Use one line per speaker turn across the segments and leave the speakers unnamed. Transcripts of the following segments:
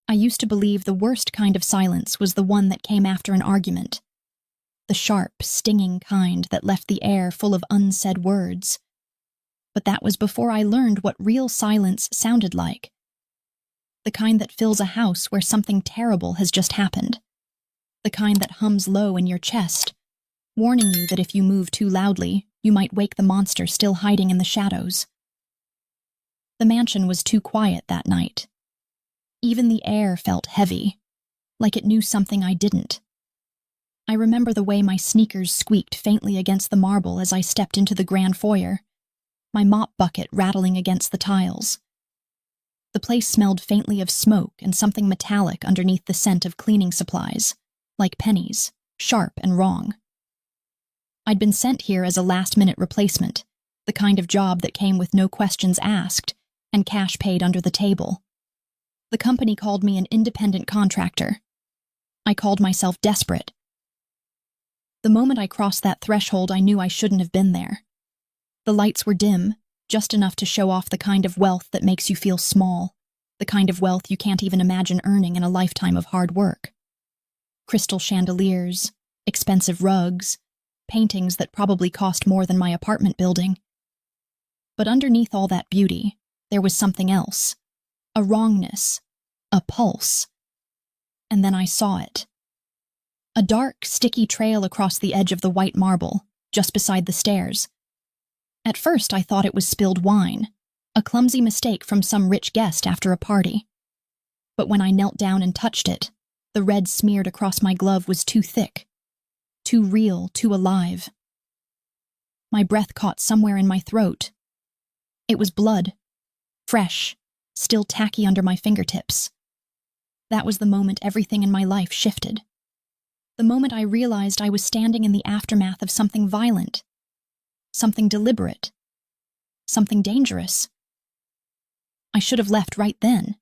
I used to believe the worst kind of silence was the one that came after an argument. The sharp, stinging kind that left the air full of unsaid words. But that was before I learned what real silence sounded like. The kind that fills a house where something terrible has just happened. The kind that hums low in your chest, warning you that if you move too loudly, you might wake the monster still hiding in the shadows. The mansion was too quiet that night. Even the air felt heavy, like it knew something I didn't. I remember the way my sneakers squeaked faintly against the marble as I stepped into the grand foyer, my mop bucket rattling against the tiles. The place smelled faintly of smoke and something metallic underneath the scent of cleaning supplies, like pennies, sharp and wrong. I'd been sent here as a last-minute replacement, the kind of job that came with no questions asked and cash paid under the table. The company called me an independent contractor. I called myself desperate. The moment I crossed that threshold, I knew I shouldn't have been there. The lights were dim, just enough to show off the kind of wealth that makes you feel small, the kind of wealth you can't even imagine earning in a lifetime of hard work. Crystal chandeliers, expensive rugs, paintings that probably cost more than my apartment building. But underneath all that beauty, there was something else. A wrongness, a pulse. And then I saw it. A dark, sticky trail across the edge of the white marble, just beside the stairs. At first I thought it was spilled wine, a clumsy mistake from some rich guest after a party. But when I knelt down and touched it, the red smeared across my glove was too thick, too real, too alive. My breath caught somewhere in my throat. It was blood, fresh, still tacky under my fingertips. That was the moment everything in my life shifted. The moment I realized I was standing in the aftermath of something violent, something deliberate, something dangerous. I should have left right then.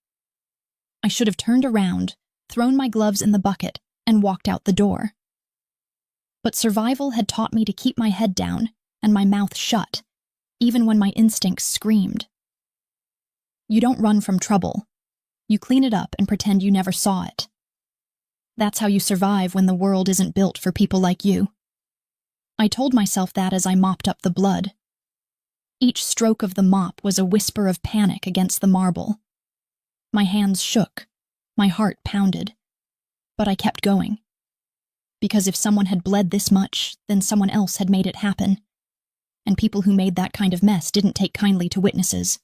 I should have turned around, thrown my gloves in the bucket, and walked out the door. But survival had taught me to keep my head down and my mouth shut, even when my instincts screamed. You don't run from trouble. You clean it up and pretend you never saw it. That's how you survive when the world isn't built for people like you. I told myself that as I mopped up the blood. Each stroke of the mop was a whisper of panic against the marble. My hands shook, my heart pounded. But I kept going. Because if someone had bled this much, then someone else had made it happen. And people who made that kind of mess didn't take kindly to witnesses.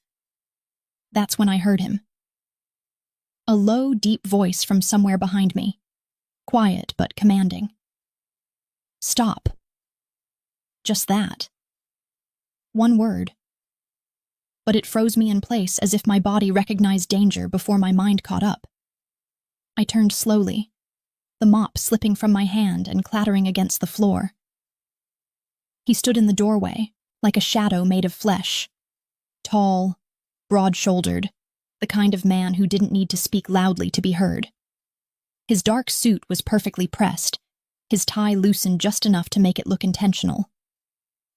That's when I heard him. A low, deep voice from somewhere behind me. Quiet but commanding. Stop. Just that. One word. But it froze me in place as if my body recognized danger before my mind caught up. I turned slowly, the mop slipping from my hand and clattering against the floor. He stood in the doorway, like a shadow made of flesh. Tall, broad-shouldered, the kind of man who didn't need to speak loudly to be heard. His dark suit was perfectly pressed, his tie loosened just enough to make it look intentional.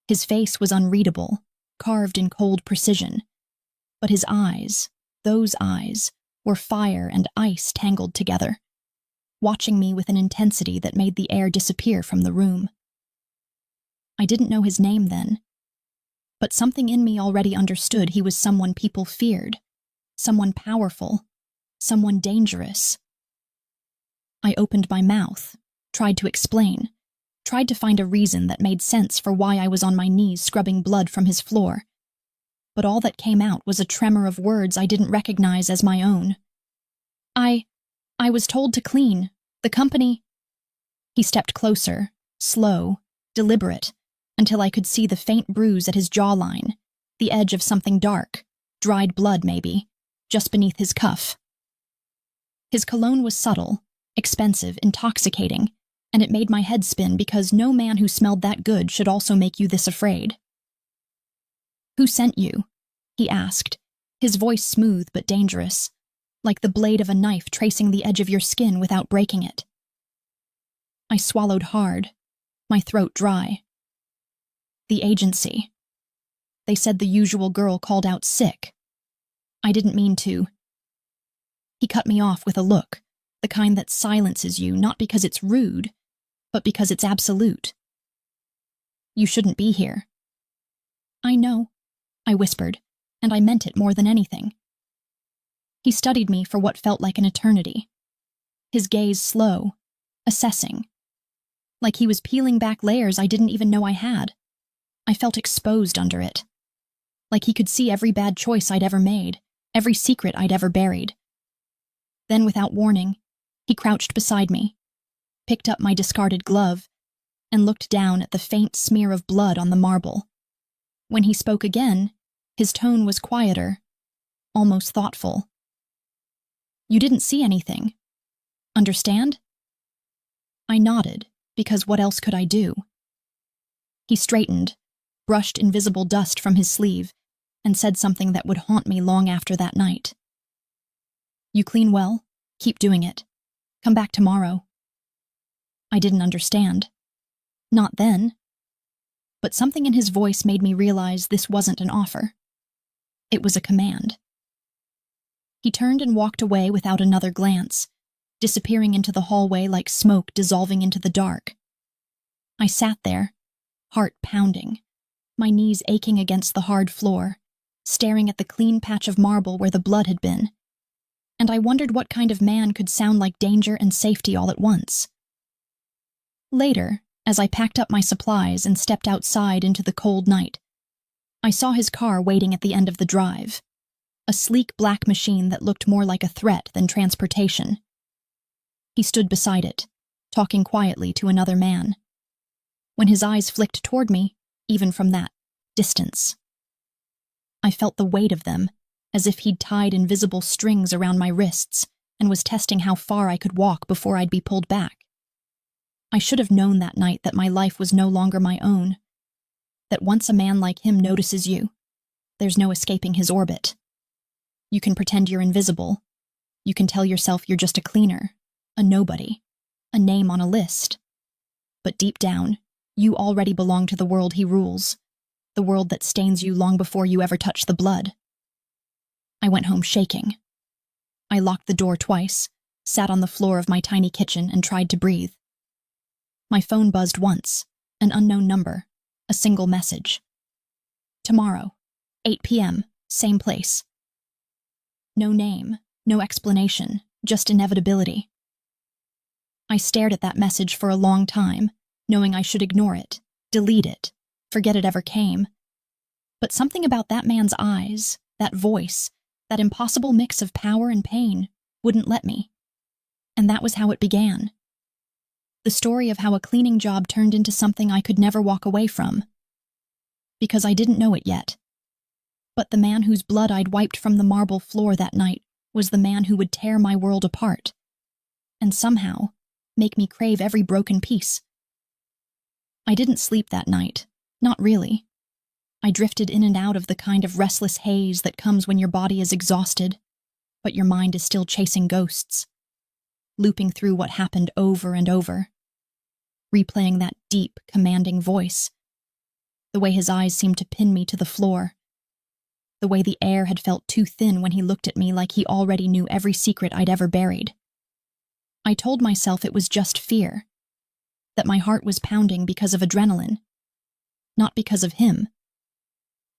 His face was unreadable, carved in cold precision, but his eyes, those eyes, were fire and ice tangled together, watching me with an intensity that made the air disappear from the room. I didn't know his name then, but something in me already understood he was someone people feared, someone powerful, someone dangerous. I opened my mouth, tried to explain, tried to find a reason that made sense for why I was on my knees scrubbing blood from his floor. But all that came out was a tremor of words I didn't recognize as my own. I was told to clean. The company... He stepped closer, slow, deliberate, until I could see the faint bruise at his jawline, the edge of something dark, dried blood maybe, just beneath his cuff. His cologne was subtle, expensive, intoxicating, and it made my head spin because no man who smelled that good should also make you this afraid. "Who sent you?" he asked, his voice smooth but dangerous, like the blade of a knife tracing the edge of your skin without breaking it. I swallowed hard, my throat dry. "The agency. They said the usual girl called out sick. I didn't mean to." He cut me off with a look, the kind that silences you not because it's rude, but because it's absolute. You shouldn't be here. I know, I whispered, and I meant it more than anything. He studied me for what felt like an eternity, his gaze slow, assessing, like he was peeling back layers I didn't even know I had. I felt exposed under it, like he could see every bad choice I'd ever made, every secret I'd ever buried. Then, without warning, he crouched beside me, picked up my discarded glove, and looked down at the faint smear of blood on the marble. When he spoke again, his tone was quieter, almost thoughtful. You didn't see anything. Understand? I nodded, because what else could I do? He straightened, brushed invisible dust from his sleeve, and said something that would haunt me long after that night. You clean well? Keep doing it. Come back tomorrow. I didn't understand. Not then. But something in his voice made me realize this wasn't an offer. It was a command. He turned and walked away without another glance, disappearing into the hallway like smoke dissolving into the dark. I sat there, heart pounding, my knees aching against the hard floor, staring at the clean patch of marble where the blood had been. And I wondered what kind of man could sound like danger and safety all at once. Later, as I packed up my supplies and stepped outside into the cold night, I saw his car waiting at the end of the drive, a sleek black machine that looked more like a threat than transportation. He stood beside it, talking quietly to another man. When his eyes flicked toward me, even from that distance, I felt the weight of them, as if he'd tied invisible strings around my wrists and was testing how far I could walk before I'd be pulled back. I should have known that night that my life was no longer my own, that once a man like him notices you, there's no escaping his orbit. You can pretend you're invisible. You can tell yourself you're just a cleaner, a nobody, a name on a list. But deep down, you already belong to the world he rules, the world that stains you long before you ever touch the blood. I went home shaking. I locked the door twice, sat on the floor of my tiny kitchen, and tried to breathe. My phone buzzed once, an unknown number, a single message. Tomorrow, 8 p.m., same place. No name, no explanation, just inevitability. I stared at that message for a long time, knowing I should ignore it, delete it, forget it ever came. But something about that man's eyes, that voice, that impossible mix of power and pain, wouldn't let me. And that was how it began. The story of how a cleaning job turned into something I could never walk away from. Because I didn't know it yet. But the man whose blood I'd wiped from the marble floor that night was the man who would tear my world apart. And somehow, make me crave every broken piece. I didn't sleep that night. Not really. I drifted in and out of the kind of restless haze that comes when your body is exhausted, but your mind is still chasing ghosts, looping through what happened over and over, replaying that deep, commanding voice, the way his eyes seemed to pin me to the floor, the way the air had felt too thin when he looked at me like he already knew every secret I'd ever buried. I told myself it was just fear, that my heart was pounding because of adrenaline, not because of him.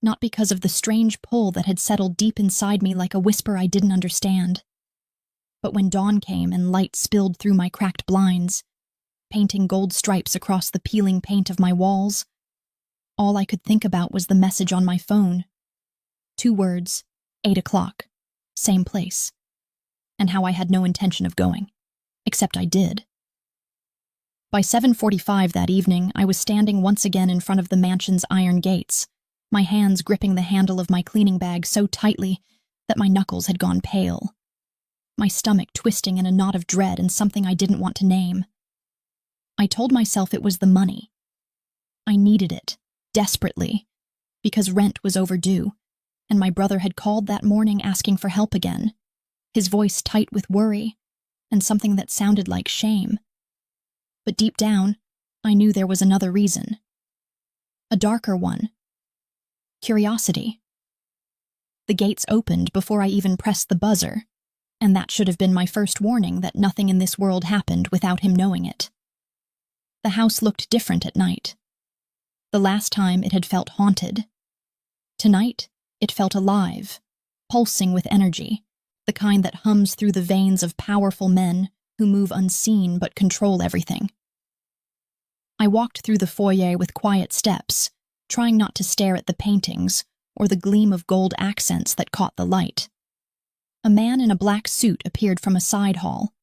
Not because of the strange pull that had settled deep inside me like a whisper I didn't understand. But when dawn came and light spilled through my cracked blinds, painting gold stripes across the peeling paint of my walls, all I could think about was the message on my phone. 2 words, 8 o'clock, same place, and how I had no intention of going, except I did. By 7:45 that evening, I was standing once again in front of the mansion's iron gates, my hands gripping the handle of my cleaning bag so tightly that my knuckles had gone pale, my stomach twisting in a knot of dread and something I didn't want to name. I told myself it was the money. I needed it, desperately, because rent was overdue, and my brother had called that morning asking for help again, his voice tight with worry, and something that sounded like shame. But deep down, I knew there was another reason. A darker one. Curiosity. The gates opened before I even pressed the buzzer, And that should have been my first warning that nothing in this world happened without him knowing it. The house looked different at night. The last time it had felt haunted. Tonight, it felt alive, pulsing with energy, the kind that hums through the veins of powerful men who move unseen but control everything. I walked through the foyer with quiet steps, trying not to stare at the paintings or the gleam of gold accents that caught the light. A man in a black suit appeared from a side hall,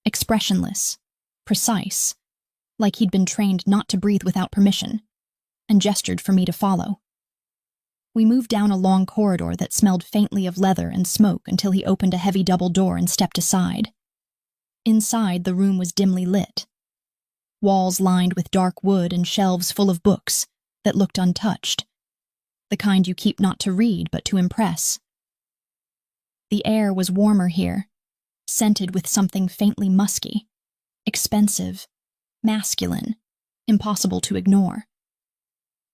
expressionless, precise, like he'd been trained not to breathe without permission, and gestured for me to follow. We moved down a long corridor that smelled faintly of leather and smoke until he opened a heavy double door and stepped aside. Inside, the room was dimly lit. Walls lined with dark wood and shelves full of books that looked untouched, the kind you keep not to read but to impress. The air was warmer here, scented with something faintly musky, expensive, masculine, impossible to ignore.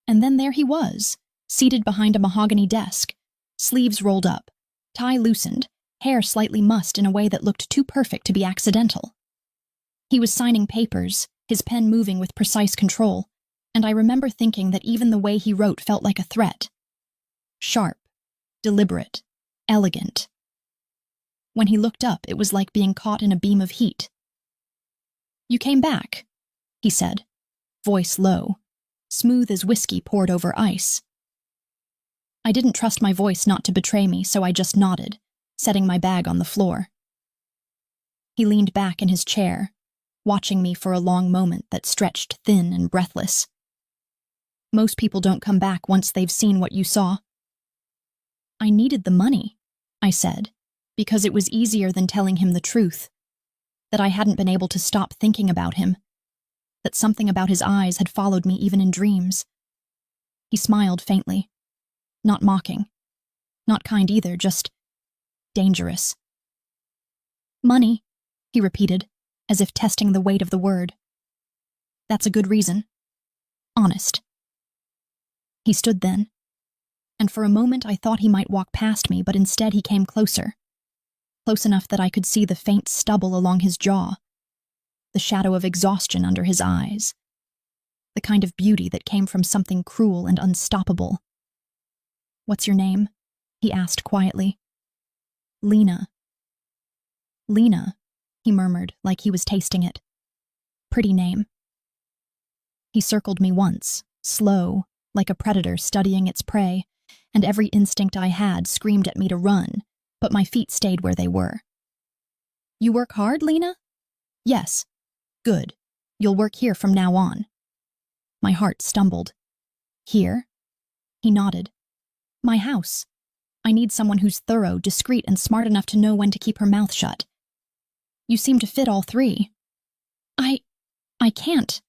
And then there he was, seated behind a mahogany desk, sleeves rolled up, tie loosened, hair slightly mussed in a way that looked too perfect to be accidental. He was signing papers, his pen moving with precise control, and I remember thinking that even the way he wrote felt like a threat. Sharp, deliberate, elegant. When he looked up, it was like being caught in a beam of heat. "You came back," he said, voice low, smooth as whiskey poured over ice. I didn't trust my voice not to betray me, so I just nodded, setting my bag on the floor. He leaned back in his chair, watching me for a long moment that stretched thin and breathless. "Most people don't come back once they've seen what you saw." "I needed the money," I said, because it was easier than telling him the truth, that I hadn't been able to stop thinking about him, that something about his eyes had followed me even in dreams. He smiled faintly, not mocking, not kind either, just dangerous. "Money," he repeated, as if testing the weight of the word. "That's a good reason. Honest." He stood then, and for a moment I thought he might walk past me, but instead he came closer, close enough that I could see the faint stubble along his jaw, the shadow of exhaustion under his eyes, the kind of beauty that came from something cruel and unstoppable. "What's your name?" he asked quietly. "Lena." "Lena," he murmured like he was tasting it. "Pretty name." He circled me once, slow, like a predator studying its prey, and every instinct I had screamed at me to run, but my feet stayed where they were. "You work hard, Lena?" "Yes." "Good. You'll work here from now on." My heart stumbled. "Here?" He nodded. "My house. I need someone who's thorough, discreet, and smart enough to know when to keep her mouth shut. You seem to fit all three." I can't,"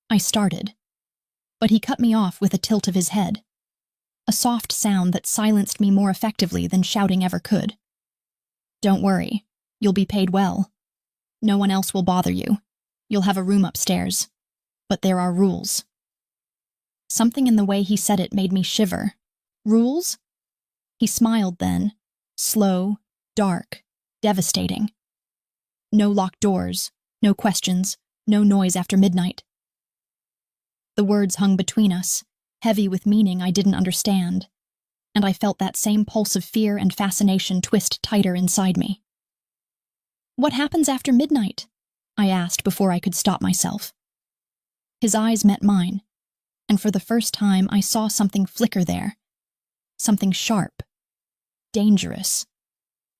I started. But he cut me off with a tilt of his head, a soft sound that silenced me more effectively than shouting ever could. "Don't worry. You'll be paid well. No one else will bother you. You'll have a room upstairs. But there are rules." Something in the way he said it made me shiver. "Rules?" He smiled then, slow, dark, devastating. "No locked doors, no questions, no noise after midnight." The words hung between us, heavy with meaning I didn't understand, and I felt that same pulse of fear and fascination twist tighter inside me. "What happens after midnight?" I asked before I could stop myself. His eyes met mine, and for the first time I saw something flicker there, something sharp, dangerous,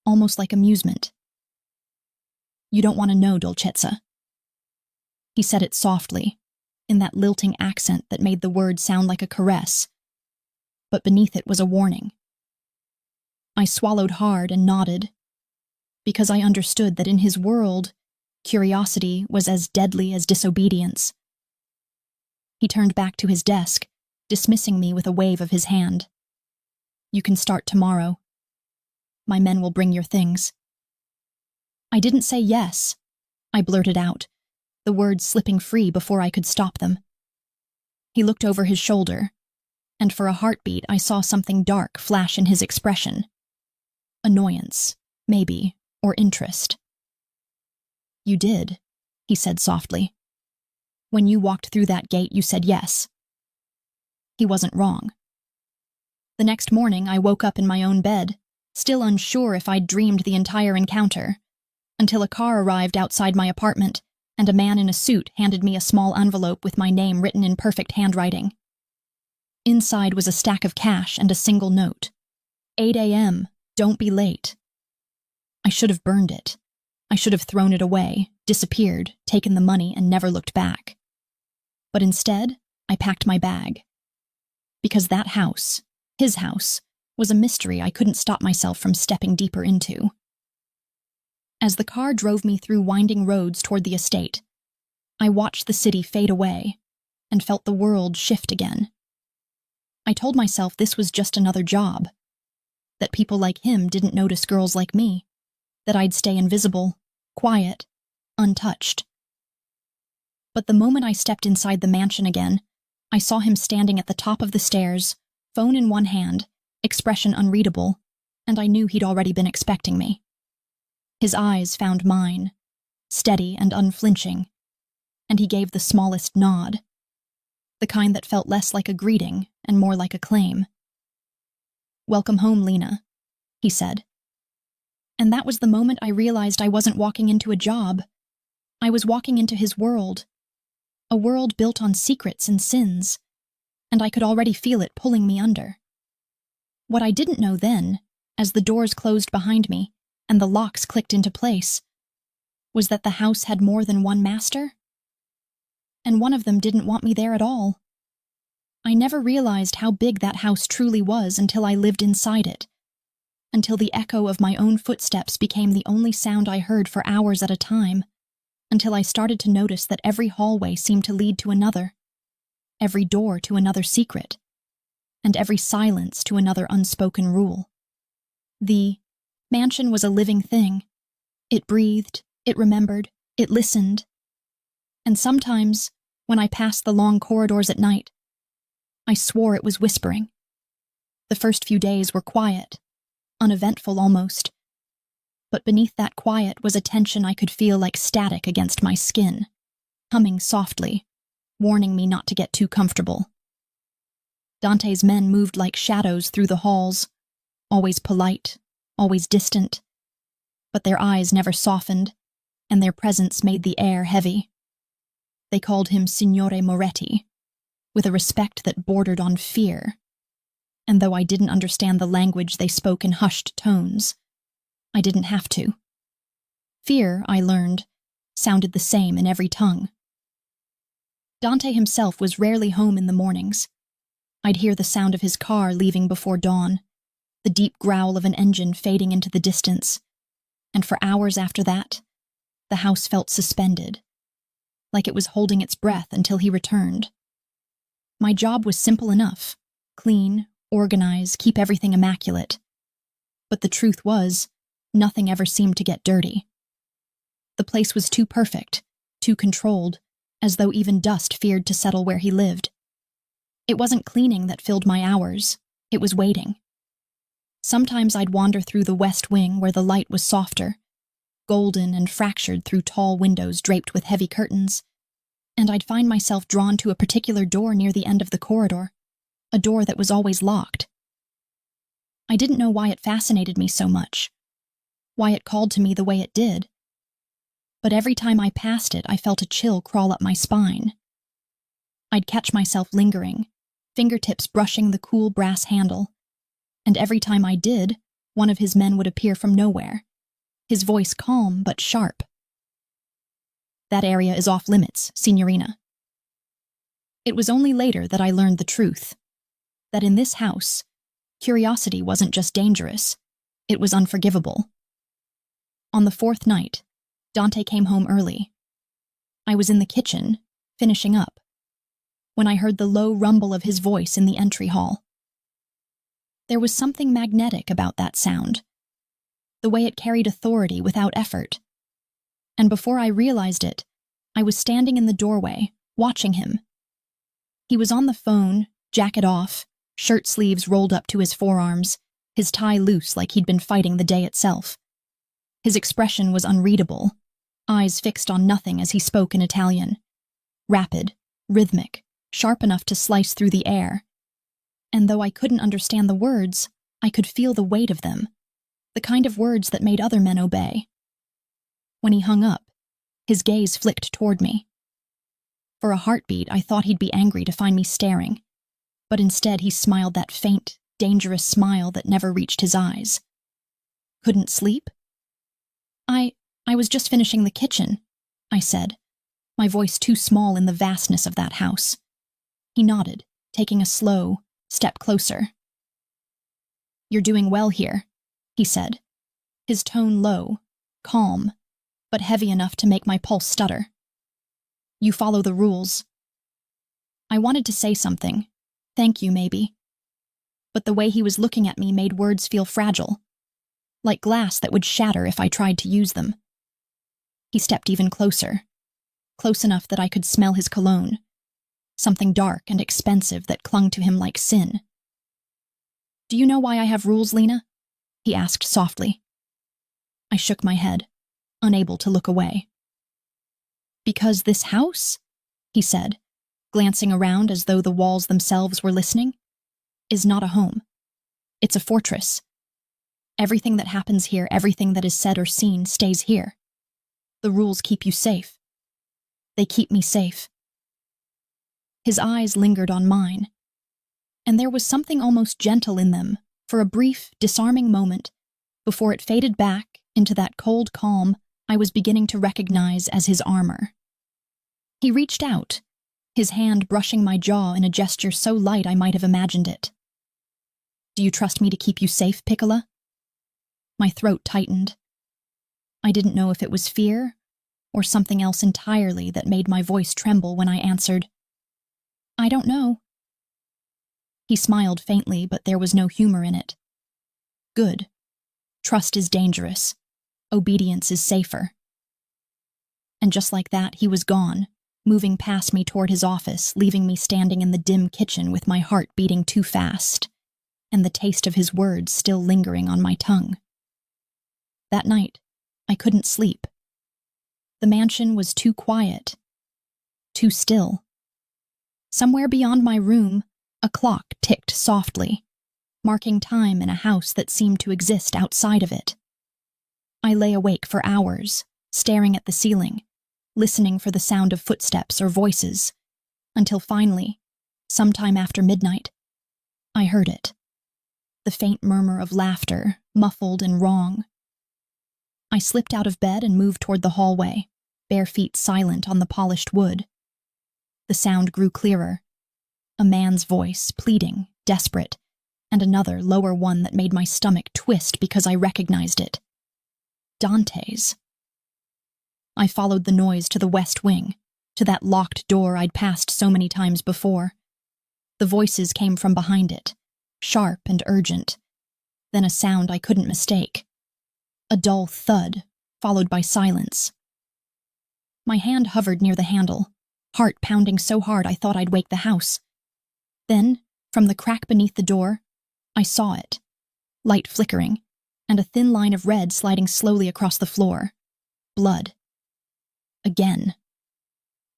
almost like amusement. "You don't want to know, Dolcezza." He said it softly, in that lilting accent that made the word sound like a caress, but beneath it was a warning. I swallowed hard and nodded, because I understood that in his world, curiosity was as deadly as disobedience. He turned back to his desk, dismissing me with a wave of his hand. "You can start tomorrow. My men will bring your things." I didn't say yes, I blurted out, the words slipping free before I could stop them. He looked over his shoulder, and for a heartbeat I saw something dark flash in his expression. Annoyance, maybe, or interest. "You did," he said softly. "When you walked through that gate, you said yes." He wasn't wrong. The next morning, I woke up in my own bed, still unsure if I'd dreamed the entire encounter, until a car arrived outside my apartment, and a man in a suit handed me a small envelope with my name written in perfect handwriting. Inside was a stack of cash and a single note. 8 a.m., don't be late. I should have burned it. I should have thrown it away, disappeared, taken the money, and never looked back. But instead, I packed my bag. Because that house, his house, was a mystery I couldn't stop myself from stepping deeper into. As the car drove me through winding roads toward the estate, I watched the city fade away and felt the world shift again. I told myself this was just another job, that people like him didn't notice girls like me, that I'd stay invisible, quiet, untouched. But the moment I stepped inside the mansion again, I saw him standing at the top of the stairs, phone in one hand, expression unreadable, and I knew he'd already been expecting me. His eyes found mine, steady and unflinching, and he gave the smallest nod, the kind that felt less like a greeting and more like a claim. "Welcome home, Lena," he said. And that was the moment I realized I wasn't walking into a job. I was walking into his world, a world built on secrets and sins, and I could already feel it pulling me under. What I didn't know then, as the doors closed behind me and the locks clicked into place, was that the house had more than one master, and one of them didn't want me there at all. I never realized how big that house truly was until I lived inside it, until the echo of my own footsteps became the only sound I heard for hours at a time, until I started to notice that every hallway seemed to lead to another, every door to another secret, and every silence to another unspoken rule. The mansion was a living thing. It breathed, it remembered, it listened. And sometimes, when I passed the long corridors at night, I swore it was whispering. The first few days were quiet, uneventful almost, but beneath that quiet was a tension I could feel like static against my skin, humming softly, warning me not to get too comfortable. Dante's men moved like shadows through the halls, always polite, always distant, but their eyes never softened, and their presence made the air heavy. They called him Signore Moretti, with a respect that bordered on fear, and though I didn't understand the language they spoke in hushed tones, I didn't have to. Fear, I learned, sounded the same in every tongue. Dante himself was rarely home in the mornings. I'd hear the sound of his car leaving before dawn, the deep growl of an engine fading into the distance, and for hours after that, the house felt suspended, like it was holding its breath until he returned. My job was simple enough: clean, organize, keep everything immaculate. But the truth was, nothing ever seemed to get dirty. The place was too perfect, too controlled, as though even dust feared to settle where he lived. It wasn't cleaning that filled my hours, it was waiting. Sometimes I'd wander through the west wing where the light was softer, golden and fractured through tall windows draped with heavy curtains, and I'd find myself drawn to a particular door near the end of the corridor, a door that was always locked. I didn't know why it fascinated me so much, why it called to me the way it did, but every time I passed it I felt a chill crawl up my spine. I'd catch myself lingering, fingertips brushing the cool brass handle, and every time I did, one of his men would appear from nowhere, his voice calm but sharp. "That area is off limits, Signorina." It was only later that I learned the truth, that in this house, curiosity wasn't just dangerous, it was unforgivable. On the fourth night, Dante came home early. I was in the kitchen, finishing up, when I heard the low rumble of his voice in the entry hall. There was something magnetic about that sound, the way it carried authority without effort. And before I realized it, I was standing in the doorway, watching him. He was on the phone, jacket off, shirt sleeves rolled up to his forearms, his tie loose like he'd been fighting the day itself. His expression was unreadable, eyes fixed on nothing as he spoke in Italian. Rapid, rhythmic, sharp enough to slice through the air. And though I couldn't understand the words, I could feel the weight of them, the kind of words that made other men obey. When he hung up, his gaze flicked toward me. For a heartbeat, I thought he'd be angry to find me staring, but instead he smiled that faint, dangerous smile that never reached his eyes. Couldn't sleep? I was just finishing the kitchen, I said, my voice too small in the vastness of that house. He nodded, taking a slow step closer. You're doing well here, he said, his tone low, calm, but heavy enough to make my pulse stutter. You follow the rules. I wanted to say something, thank you maybe, but the way he was looking at me made words feel fragile, like glass that would shatter if I tried to use them. He stepped even closer, close enough that I could smell his cologne, something dark and expensive that clung to him like sin. Do you know why I have rules, Lena? He asked softly. I shook my head, unable to look away. Because this house, he said, glancing around as though the walls themselves were listening, is not a home. It's a fortress. Everything that happens here, everything that is said or seen, stays here. The rules keep you safe. They keep me safe. His eyes lingered on mine, and there was something almost gentle in them for a brief, disarming moment before it faded back into that cold calm I was beginning to recognize as his armor. He reached out, his hand brushing my jaw in a gesture so light I might have imagined it. Do you trust me to keep you safe, Piccola? My throat tightened. I didn't know if it was fear or something else entirely that made my voice tremble when I answered, I don't know. He smiled faintly, but there was no humor in it. Good. Trust is dangerous. Obedience is safer. And just like that, he was gone, moving past me toward his office, leaving me standing in the dim kitchen with my heart beating too fast, and the taste of his words still lingering on my tongue. That night, I couldn't sleep. The mansion was too quiet, too still. Somewhere beyond my room, a clock ticked softly, marking time in a house that seemed to exist outside of it. I lay awake for hours, staring at the ceiling, listening for the sound of footsteps or voices, until finally, sometime after midnight, I heard it. The faint murmur of laughter, muffled and wrong. I slipped out of bed and moved toward the hallway, bare feet silent on the polished wood. The sound grew clearer. A man's voice, pleading, desperate, and another, lower one that made my stomach twist because I recognized it. Dante's. I followed the noise to the west wing, to that locked door I'd passed so many times before. The voices came from behind it, sharp and urgent, then a sound I couldn't mistake. A dull thud, followed by silence. My hand hovered near the handle, heart pounding so hard I thought I'd wake the house. Then, from the crack beneath the door, I saw it, light flickering, and a thin line of red sliding slowly across the floor. Blood. Again.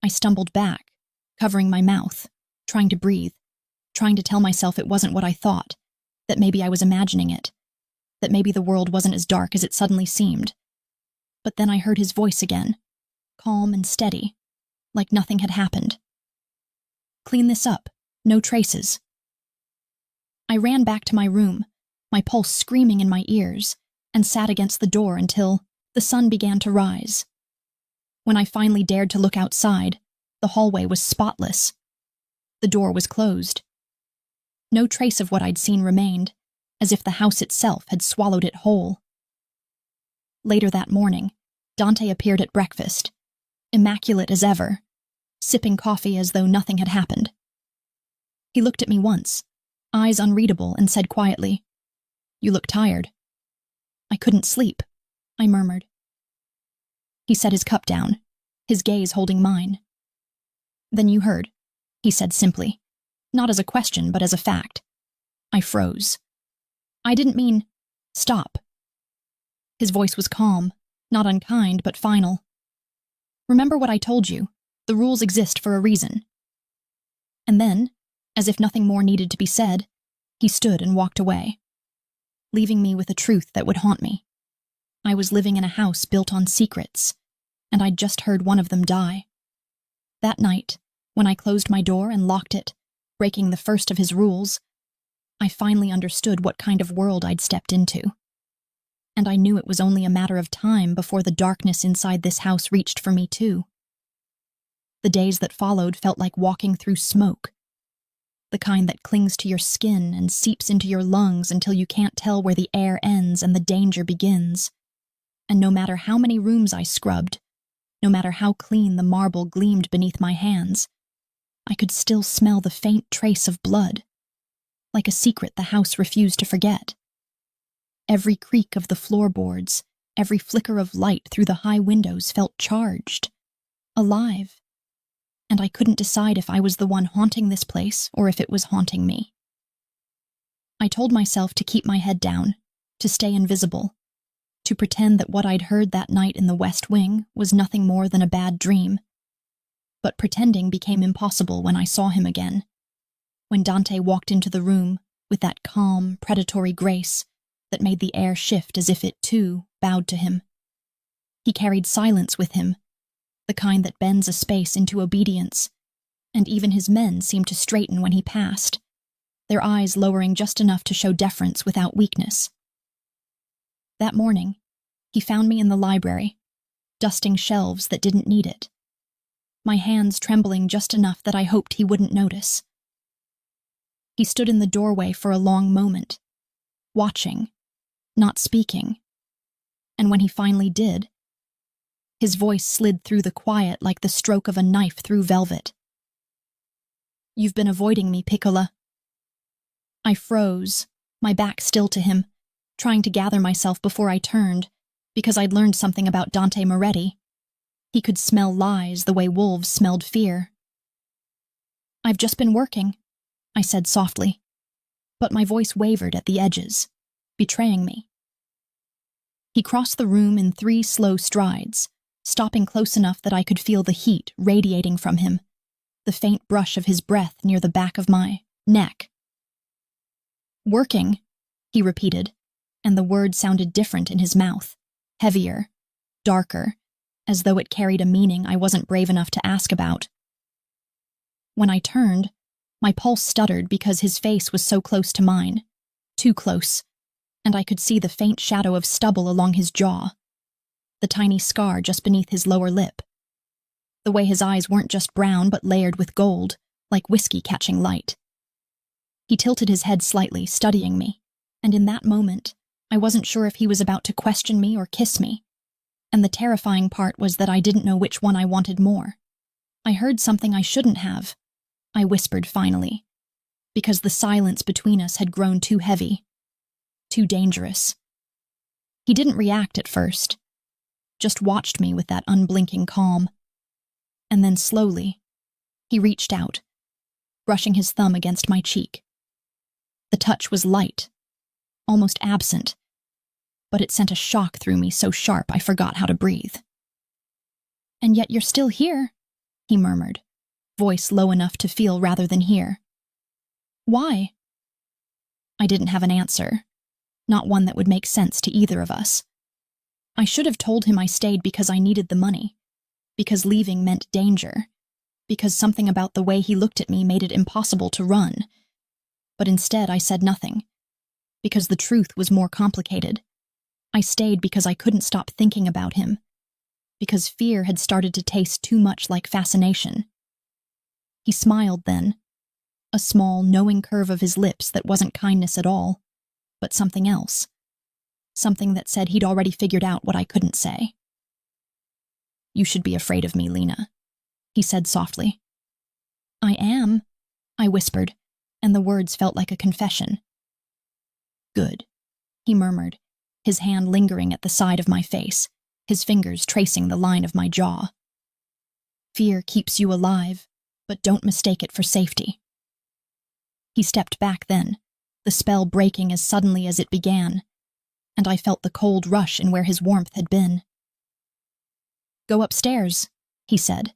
I stumbled back, covering my mouth, trying to breathe, trying to tell myself it wasn't what I thought, that maybe I was imagining it, that maybe the world wasn't as dark as it suddenly seemed. But then I heard his voice again, calm and steady, like nothing had happened. Clean this up, no traces. I ran back to my room, my pulse screaming in my ears, and sat against the door until the sun began to rise. When I finally dared to look outside, the hallway was spotless. The door was closed. No trace of what I'd seen remained, as if the house itself had swallowed it whole. Later that morning, Dante appeared at breakfast, immaculate as ever, sipping coffee as though nothing had happened. He looked at me once, eyes unreadable, and said quietly, "You look tired." "I couldn't sleep," I murmured. He set his cup down, his gaze holding mine. "Then you heard," he said simply, not as a question but as a fact. I froze. "I didn't mean, stop." His voice was calm, not unkind, but final. "Remember what I told you. The rules exist for a reason." And then, as if nothing more needed to be said, he stood and walked away, leaving me with a truth that would haunt me. I was living in a house built on secrets, and I'd just heard one of them die. That night, when I closed my door and locked it, breaking the first of his rules, I finally understood what kind of world I'd stepped into. And I knew it was only a matter of time before the darkness inside this house reached for me too. The days that followed felt like walking through smoke, the kind that clings to your skin and seeps into your lungs until you can't tell where the air ends and the danger begins. And no matter how many rooms I scrubbed, no matter how clean the marble gleamed beneath my hands, I could still smell the faint trace of blood, like a secret the house refused to forget. Every creak of the floorboards, every flicker of light through the high windows felt charged, alive, and I couldn't decide if I was the one haunting this place or if it was haunting me. I told myself to keep my head down, to stay invisible, to pretend that what I'd heard that night in the West Wing was nothing more than a bad dream. But pretending became impossible when I saw him again. When Dante walked into the room with that calm, predatory grace that made the air shift as if it, too, bowed to him. He carried silence with him, the kind that bends a space into obedience, and even his men seemed to straighten when he passed, their eyes lowering just enough to show deference without weakness. That morning, he found me in the library, dusting shelves that didn't need it, my hands trembling just enough that I hoped he wouldn't notice. He stood in the doorway for a long moment, watching, not speaking, and when he finally did, his voice slid through the quiet like the stroke of a knife through velvet. "You've been avoiding me, Piccola." I froze, my back still to him, trying to gather myself before I turned, because I'd learned something about Dante Moretti. He could smell lies the way wolves smelled fear. "I've just been working," I said softly, but my voice wavered at the edges, betraying me. He crossed the room in 3 slow strides, stopping close enough that I could feel the heat radiating from him, the faint brush of his breath near the back of my neck. "Working," he repeated, and the word sounded different in his mouth, heavier, darker, as though it carried a meaning I wasn't brave enough to ask about. When I turned, my pulse stuttered because his face was so close to mine, too close, and I could see the faint shadow of stubble along his jaw, the tiny scar just beneath his lower lip, the way his eyes weren't just brown but layered with gold, like whiskey catching light. He tilted his head slightly, studying me, and in that moment, I wasn't sure if he was about to question me or kiss me, and the terrifying part was that I didn't know which one I wanted more. "I heard something I shouldn't have," I whispered finally, because the silence between us had grown too heavy, too dangerous. He didn't react at first, just watched me with that unblinking calm. And then slowly, he reached out, brushing his thumb against my cheek. The touch was light, almost absent, but it sent a shock through me so sharp I forgot how to breathe. "And yet you're still here," he murmured, voice low enough to feel rather than hear. "Why?" I didn't have an answer, not one that would make sense to either of us. I should have told him I stayed because I needed the money, because leaving meant danger, because something about the way he looked at me made it impossible to run. But instead I said nothing, because the truth was more complicated. I stayed because I couldn't stop thinking about him, because fear had started to taste too much like fascination. He smiled then, a small, knowing curve of his lips that wasn't kindness at all, but something else. Something that said he'd already figured out what I couldn't say. "You should be afraid of me, Lena," he said softly. "I am," I whispered, and the words felt like a confession. "Good," he murmured, his hand lingering at the side of my face, his fingers tracing the line of my jaw. "Fear keeps you alive, but don't mistake it for safety." He stepped back then, the spell breaking as suddenly as it began, and I felt the cold rush in where his warmth had been. "Go upstairs," he said,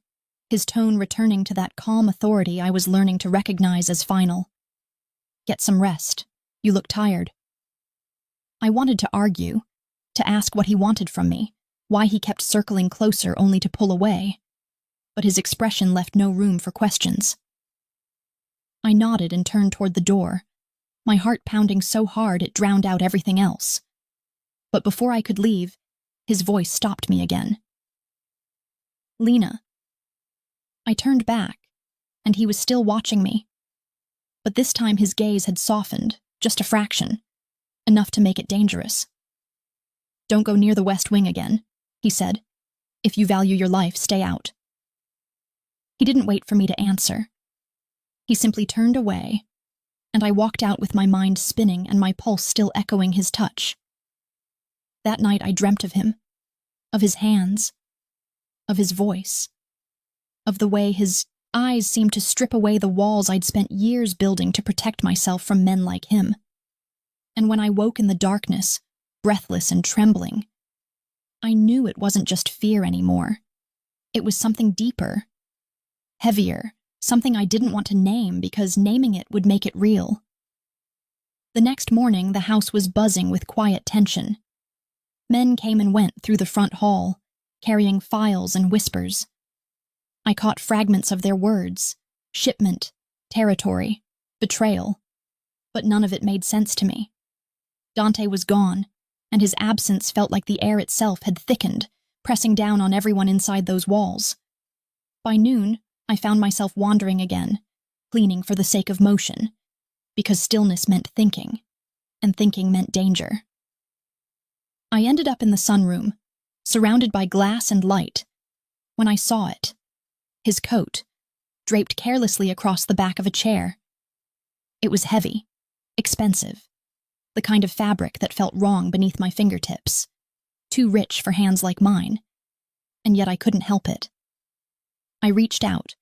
his tone returning to that calm authority I was learning to recognize as final. "Get some rest. You look tired." I wanted to argue, to ask what he wanted from me, why he kept circling closer only to pull away, but his expression left no room for questions. I nodded and turned toward the door, my heart pounding so hard it drowned out everything else. But before I could leave, his voice stopped me again. "Lena." I turned back, and he was still watching me. But this time his gaze had softened, just a fraction, enough to make it dangerous. "Don't go near the West Wing again," he said. "If you value your life, stay out." He didn't wait for me to answer. He simply turned away, and I walked out with my mind spinning and my pulse still echoing his touch. That night I dreamt of him, of his hands, of his voice, of the way his eyes seemed to strip away the walls I'd spent years building to protect myself from men like him. And when I woke in the darkness, breathless and trembling, I knew it wasn't just fear anymore. It was something deeper, heavier, something I didn't want to name because naming it would make it real. The next morning, the house was buzzing with quiet tension. Men came and went through the front hall, carrying files and whispers. I caught fragments of their words: shipment, territory, betrayal, but none of it made sense to me. Dante was gone, and his absence felt like the air itself had thickened, pressing down on everyone inside those walls. By noon, I found myself wandering again, cleaning for the sake of motion, because stillness meant thinking, and thinking meant danger. I ended up in the sunroom, surrounded by glass and light, when I saw it. His coat, draped carelessly across the back of a chair. It was heavy, expensive, the kind of fabric that felt wrong beneath my fingertips, too rich for hands like mine, and yet I couldn't help it. I reached out,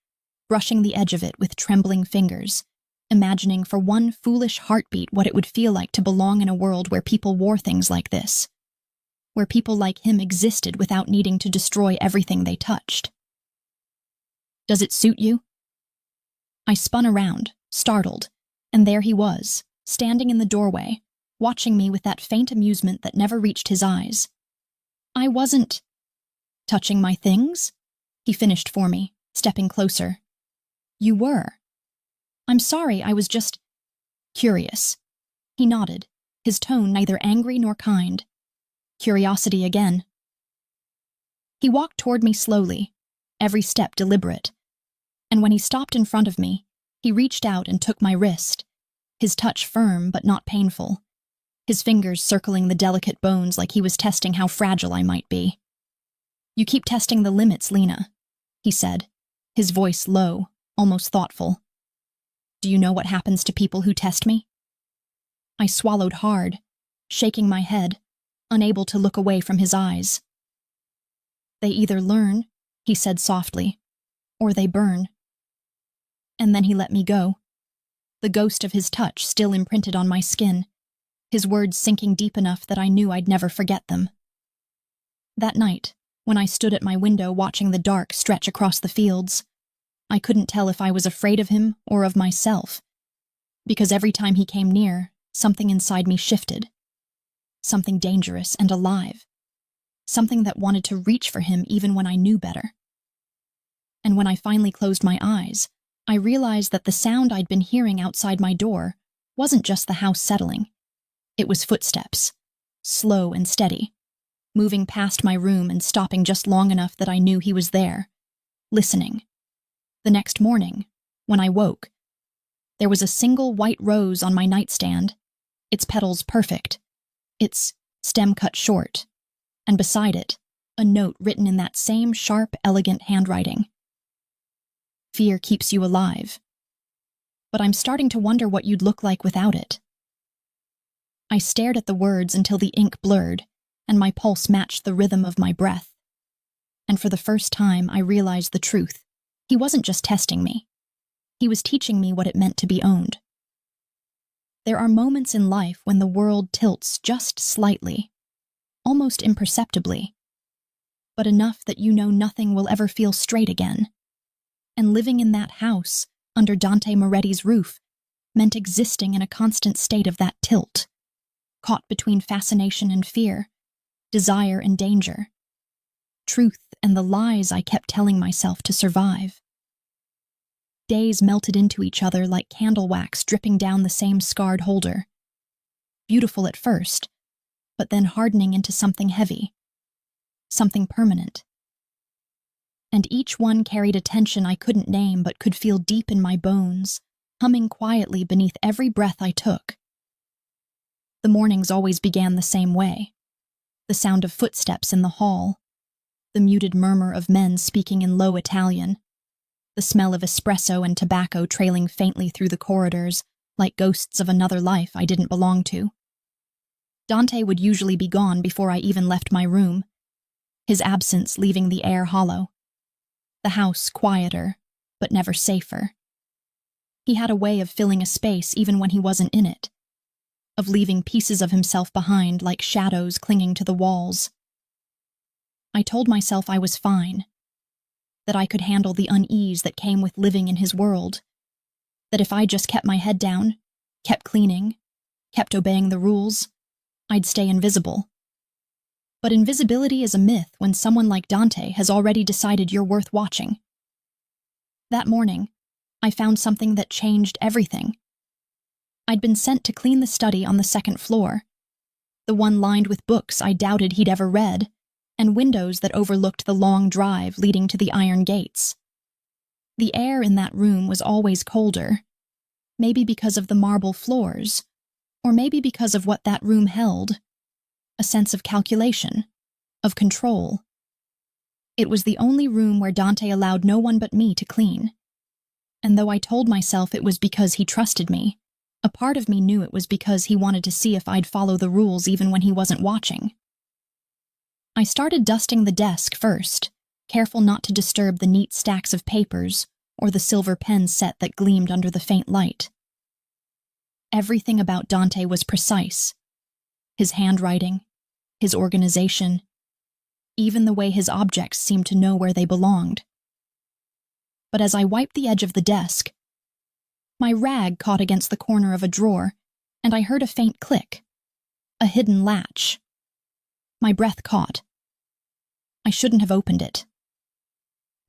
brushing the edge of it with trembling fingers, imagining for one foolish heartbeat what it would feel like to belong in a world where people wore things like this, where people like him existed without needing to destroy everything they touched. "Does it suit you?" I spun around, startled, and there he was, standing in the doorway, watching me with that faint amusement that never reached his eyes. "I wasn't touching my things," he finished for me, stepping closer. "You were." "I'm sorry, I was just curious." He nodded, his tone neither angry nor kind. Curiosity again. He walked toward me slowly, every step deliberate, and when he stopped in front of me, he reached out and took my wrist, his touch firm but not painful, his fingers circling the delicate bones like he was testing how fragile I might be. "You keep testing the limits, Lena," he said, his voice low, almost thoughtful. "Do you know what happens to people who test me?" I swallowed hard, shaking my head, unable to look away from his eyes. "They either learn," he said softly, "or they burn." And then he let me go, the ghost of his touch still imprinted on my skin, his words sinking deep enough that I knew I'd never forget them. That night, when I stood at my window watching the dark stretch across the fields, I couldn't tell if I was afraid of him or of myself, because every time he came near, something inside me shifted. Something dangerous and alive. Something that wanted to reach for him even when I knew better. And when I finally closed my eyes, I realized that the sound I'd been hearing outside my door wasn't just the house settling. It was footsteps, slow and steady, moving past my room and stopping just long enough that I knew he was there, listening. The next morning, when I woke, there was a single white rose on my nightstand, its petals perfect, its stem cut short, and beside it, a note written in that same sharp, elegant handwriting. "Fear keeps you alive, but I'm starting to wonder what you'd look like without it." I stared at the words until the ink blurred, and my pulse matched the rhythm of my breath. And for the first time, I realized the truth. He wasn't just testing me. He was teaching me what it meant to be owned. There are moments in life when the world tilts just slightly, almost imperceptibly, but enough that you know nothing will ever feel straight again. And living in that house, under Dante Moretti's roof, meant existing in a constant state of that tilt, caught between fascination and fear, desire and danger, truth and the lies I kept telling myself to survive. Days melted into each other like candle wax dripping down the same scarred holder. Beautiful at first, but then hardening into something heavy, something permanent. And each one carried a tension I couldn't name but could feel deep in my bones, humming quietly beneath every breath I took. The mornings always began the same way. The sound of footsteps in the hall, the muted murmur of men speaking in low Italian, the smell of espresso and tobacco trailing faintly through the corridors like ghosts of another life I didn't belong to. Dante would usually be gone before I even left my room, his absence leaving the air hollow, the house quieter, but never safer. He had a way of filling a space even when he wasn't in it, of leaving pieces of himself behind like shadows clinging to the walls. I told myself I was fine, that I could handle the unease that came with living in his world, that if I just kept my head down, kept cleaning, kept obeying the rules, I'd stay invisible. But invisibility is a myth when someone like Dante has already decided you're worth watching. That morning, I found something that changed everything. I'd been sent to clean the study on the second floor, the one lined with books I doubted he'd ever read, and windows that overlooked the long drive leading to the iron gates. The air in that room was always colder, maybe because of the marble floors, or maybe because of what that room held, a sense of calculation, of control. It was the only room where Dante allowed no one but me to clean. And though I told myself it was because he trusted me, a part of me knew it was because he wanted to see if I'd follow the rules even when he wasn't watching. I started dusting the desk first, careful not to disturb the neat stacks of papers or the silver pen set that gleamed under the faint light. Everything about Dante was precise. His handwriting, his organization, even the way his objects seemed to know where they belonged. But as I wiped the edge of the desk, my rag caught against the corner of a drawer, and I heard a faint click, a hidden latch. My breath caught. I shouldn't have opened it.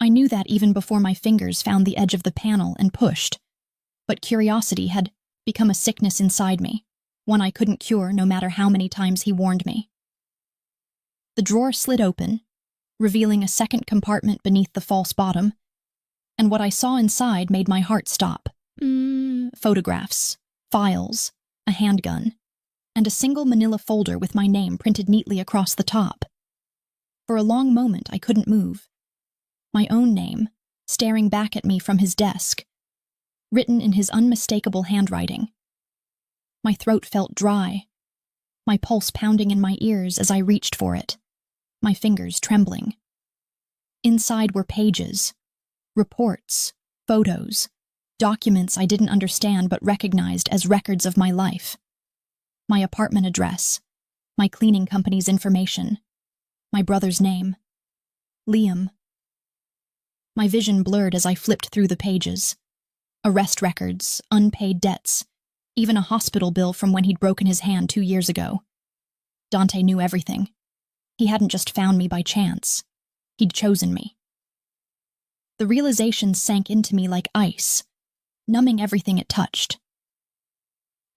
I knew that even before my fingers found the edge of the panel and pushed, but curiosity had become a sickness inside me, one I couldn't cure no matter how many times he warned me. The drawer slid open, revealing a second compartment beneath the false bottom, and what I saw inside made my heart stop. Photographs, files, a handgun, and a single manila folder with my name printed neatly across the top. For a long moment I couldn't move. My own name, staring back at me from his desk, written in his unmistakable handwriting. My throat felt dry, my pulse pounding in my ears as I reached for it, my fingers trembling. Inside were pages, reports, photos, documents I didn't understand but recognized as records of my life. My apartment address, my cleaning company's information, my brother's name, Liam. My vision blurred as I flipped through the pages. Arrest records, unpaid debts, even a hospital bill from when he'd broken his hand 2 years ago. Dante knew everything. He hadn't just found me by chance. He'd chosen me. The realization sank into me like ice, numbing everything it touched.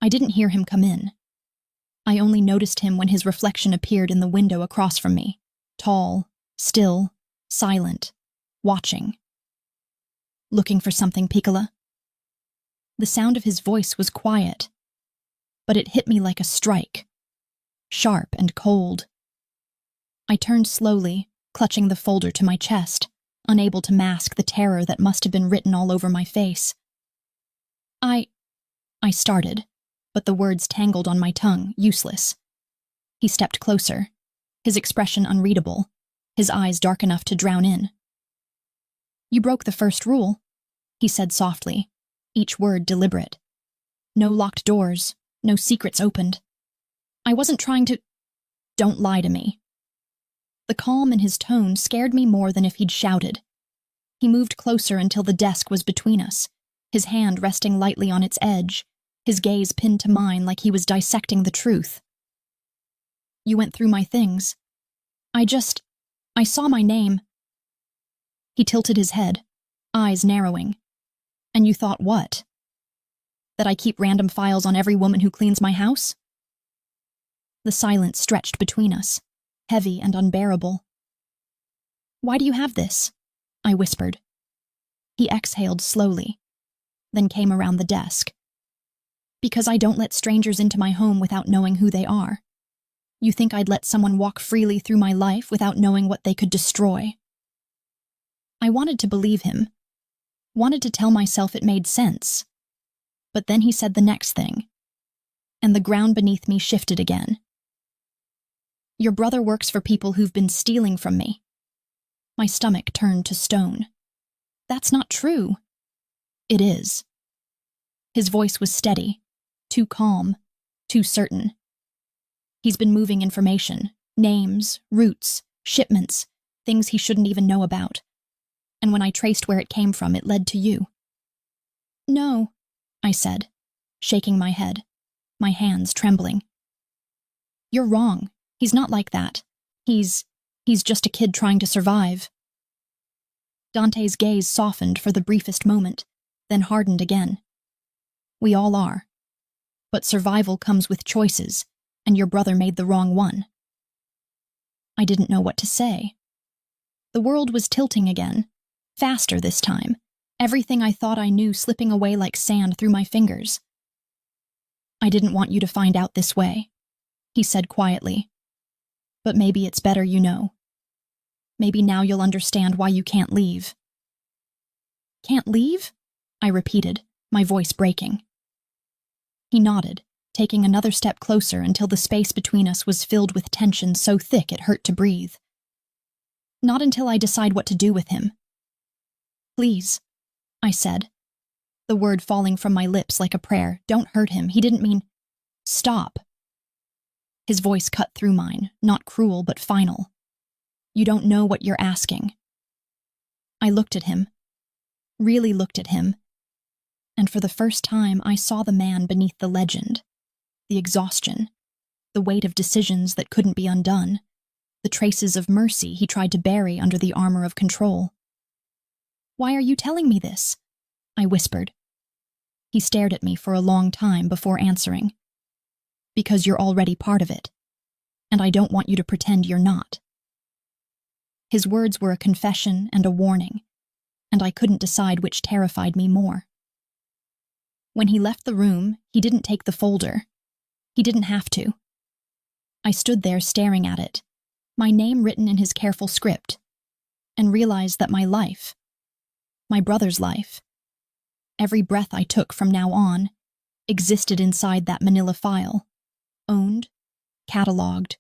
I didn't hear him come in. I only noticed him when his reflection appeared in the window across from me, tall, still, silent, watching. Looking for something, Piccola? The sound of his voice was quiet, but it hit me like a strike, sharp and cold. I turned slowly, clutching the folder to my chest, unable to mask the terror that must have been written all over my face. I started, but the words tangled on my tongue, useless. He stepped closer, his expression unreadable, his eyes dark enough to drown in. "You broke the first rule," he said softly, each word deliberate. "No locked doors, No secrets opened. I wasn't trying to— Don't lie to me. The calm in his tone scared me more than if he'd shouted. He moved closer until the desk was between us, his hand resting lightly on its edge, his gaze pinned to mine like he was dissecting the truth. You went through my things. I saw my name. He tilted his head, eyes narrowing. And you thought what? That I keep random files on every woman who cleans my house? The silence stretched between us, heavy and unbearable. Why do you have this? I whispered. He exhaled slowly, then came around the desk. Because I don't let strangers into my home without knowing who they are. You think I'd let someone walk freely through my life without knowing what they could destroy? I wanted to believe him, wanted to tell myself it made sense. But then he said the next thing, and the ground beneath me shifted again. Your brother works for people who've been stealing from me. My stomach turned to stone. That's not true. It is. His voice was steady, too calm, too certain. He's been moving information, names, routes, shipments, things he shouldn't even know about. And when I traced where it came from, it led to you. No, I said, shaking my head, my hands trembling. You're wrong. He's not like that. He's just a kid trying to survive. Dante's gaze softened for the briefest moment, then hardened again. We all are. But survival comes with choices, and your brother made the wrong one. I didn't know what to say. The world was tilting again, faster this time, everything I thought I knew slipping away like sand through my fingers. I didn't want you to find out this way, he said quietly. But maybe it's better you know. Maybe now you'll understand why you can't leave. Can't leave? I repeated, my voice breaking. He nodded, taking another step closer until the space between us was filled with tension so thick it hurt to breathe. Not until I decide what to do with him. Please, I said, the word falling from my lips like a prayer. Don't hurt him. He didn't mean— Stop. His voice cut through mine, not cruel but final. You don't know what you're asking. I looked at him, really looked at him, and for the first time I saw the man beneath the legend, the exhaustion, the weight of decisions that couldn't be undone, the traces of mercy he tried to bury under the armor of control. Why are you telling me this? I whispered. He stared at me for a long time before answering. Because you're already part of it, and I don't want you to pretend you're not. His words were a confession and a warning, and I couldn't decide which terrified me more. When he left the room, he didn't take the folder. He didn't have to. I stood there staring at it, my name written in his careful script, and realized that my life, my brother's life, every breath I took from now on, existed inside that manila file, owned, catalogued,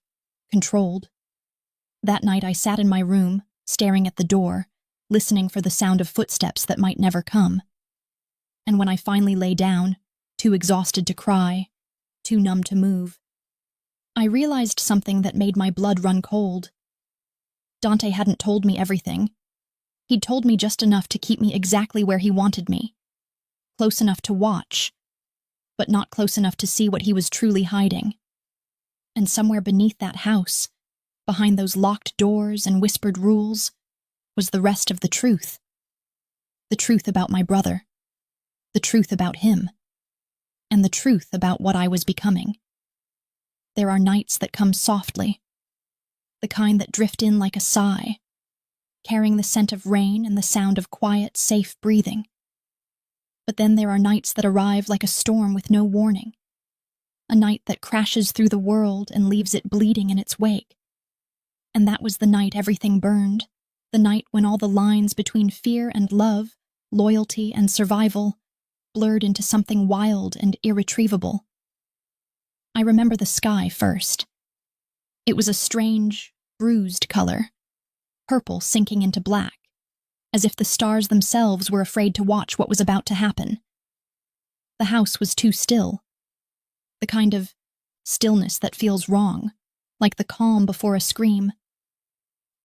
controlled. That night I sat in my room, staring at the door, listening for the sound of footsteps that might never come. And when I finally lay down, too exhausted to cry, too numb to move, I realized something that made my blood run cold. Dante hadn't told me everything. He'd told me just enough to keep me exactly where he wanted me, close enough to watch, but not close enough to see what he was truly hiding. And somewhere beneath that house, behind those locked doors and whispered rules, was the rest of the truth. The truth about my brother, the truth about him, and the truth about what I was becoming. There are nights that come softly, the kind that drift in like a sigh, carrying the scent of rain and the sound of quiet, safe breathing. But then there are nights that arrive like a storm with no warning, a night that crashes through the world and leaves it bleeding in its wake. And that was the night everything burned, the night when all the lines between fear and love, loyalty and survival, blurred into something wild and irretrievable. I remember the sky first. It was a strange, bruised color, purple sinking into black, as if the stars themselves were afraid to watch what was about to happen. The house was too still. the kind of stillness that feels wrong, like the calm before a scream.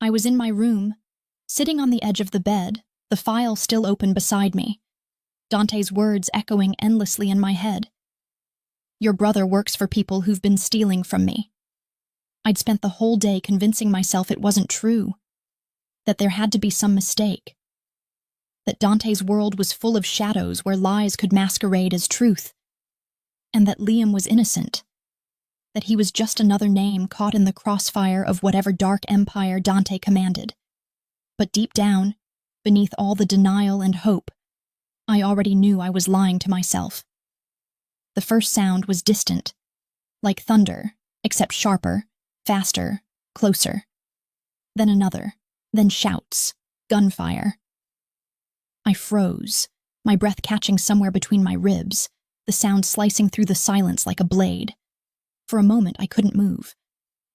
I was in my room, sitting on the edge of the bed, the file still open beside me, Dante's words echoing endlessly in my head. Your brother works for people who've been stealing from me. I'd spent the whole day convincing myself it wasn't true, that there had to be some mistake, that Dante's world was full of shadows where lies could masquerade as truth, and that Liam was innocent, that he was just another name caught in the crossfire of whatever dark empire Dante commanded. But deep down, beneath all the denial and hope, I already knew I was lying to myself. The first sound was distant, like thunder, except sharper, faster, closer. Then another, then shouts, gunfire. I froze, my breath catching somewhere between my ribs, the sound slicing through the silence like a blade. For a moment, I couldn't move.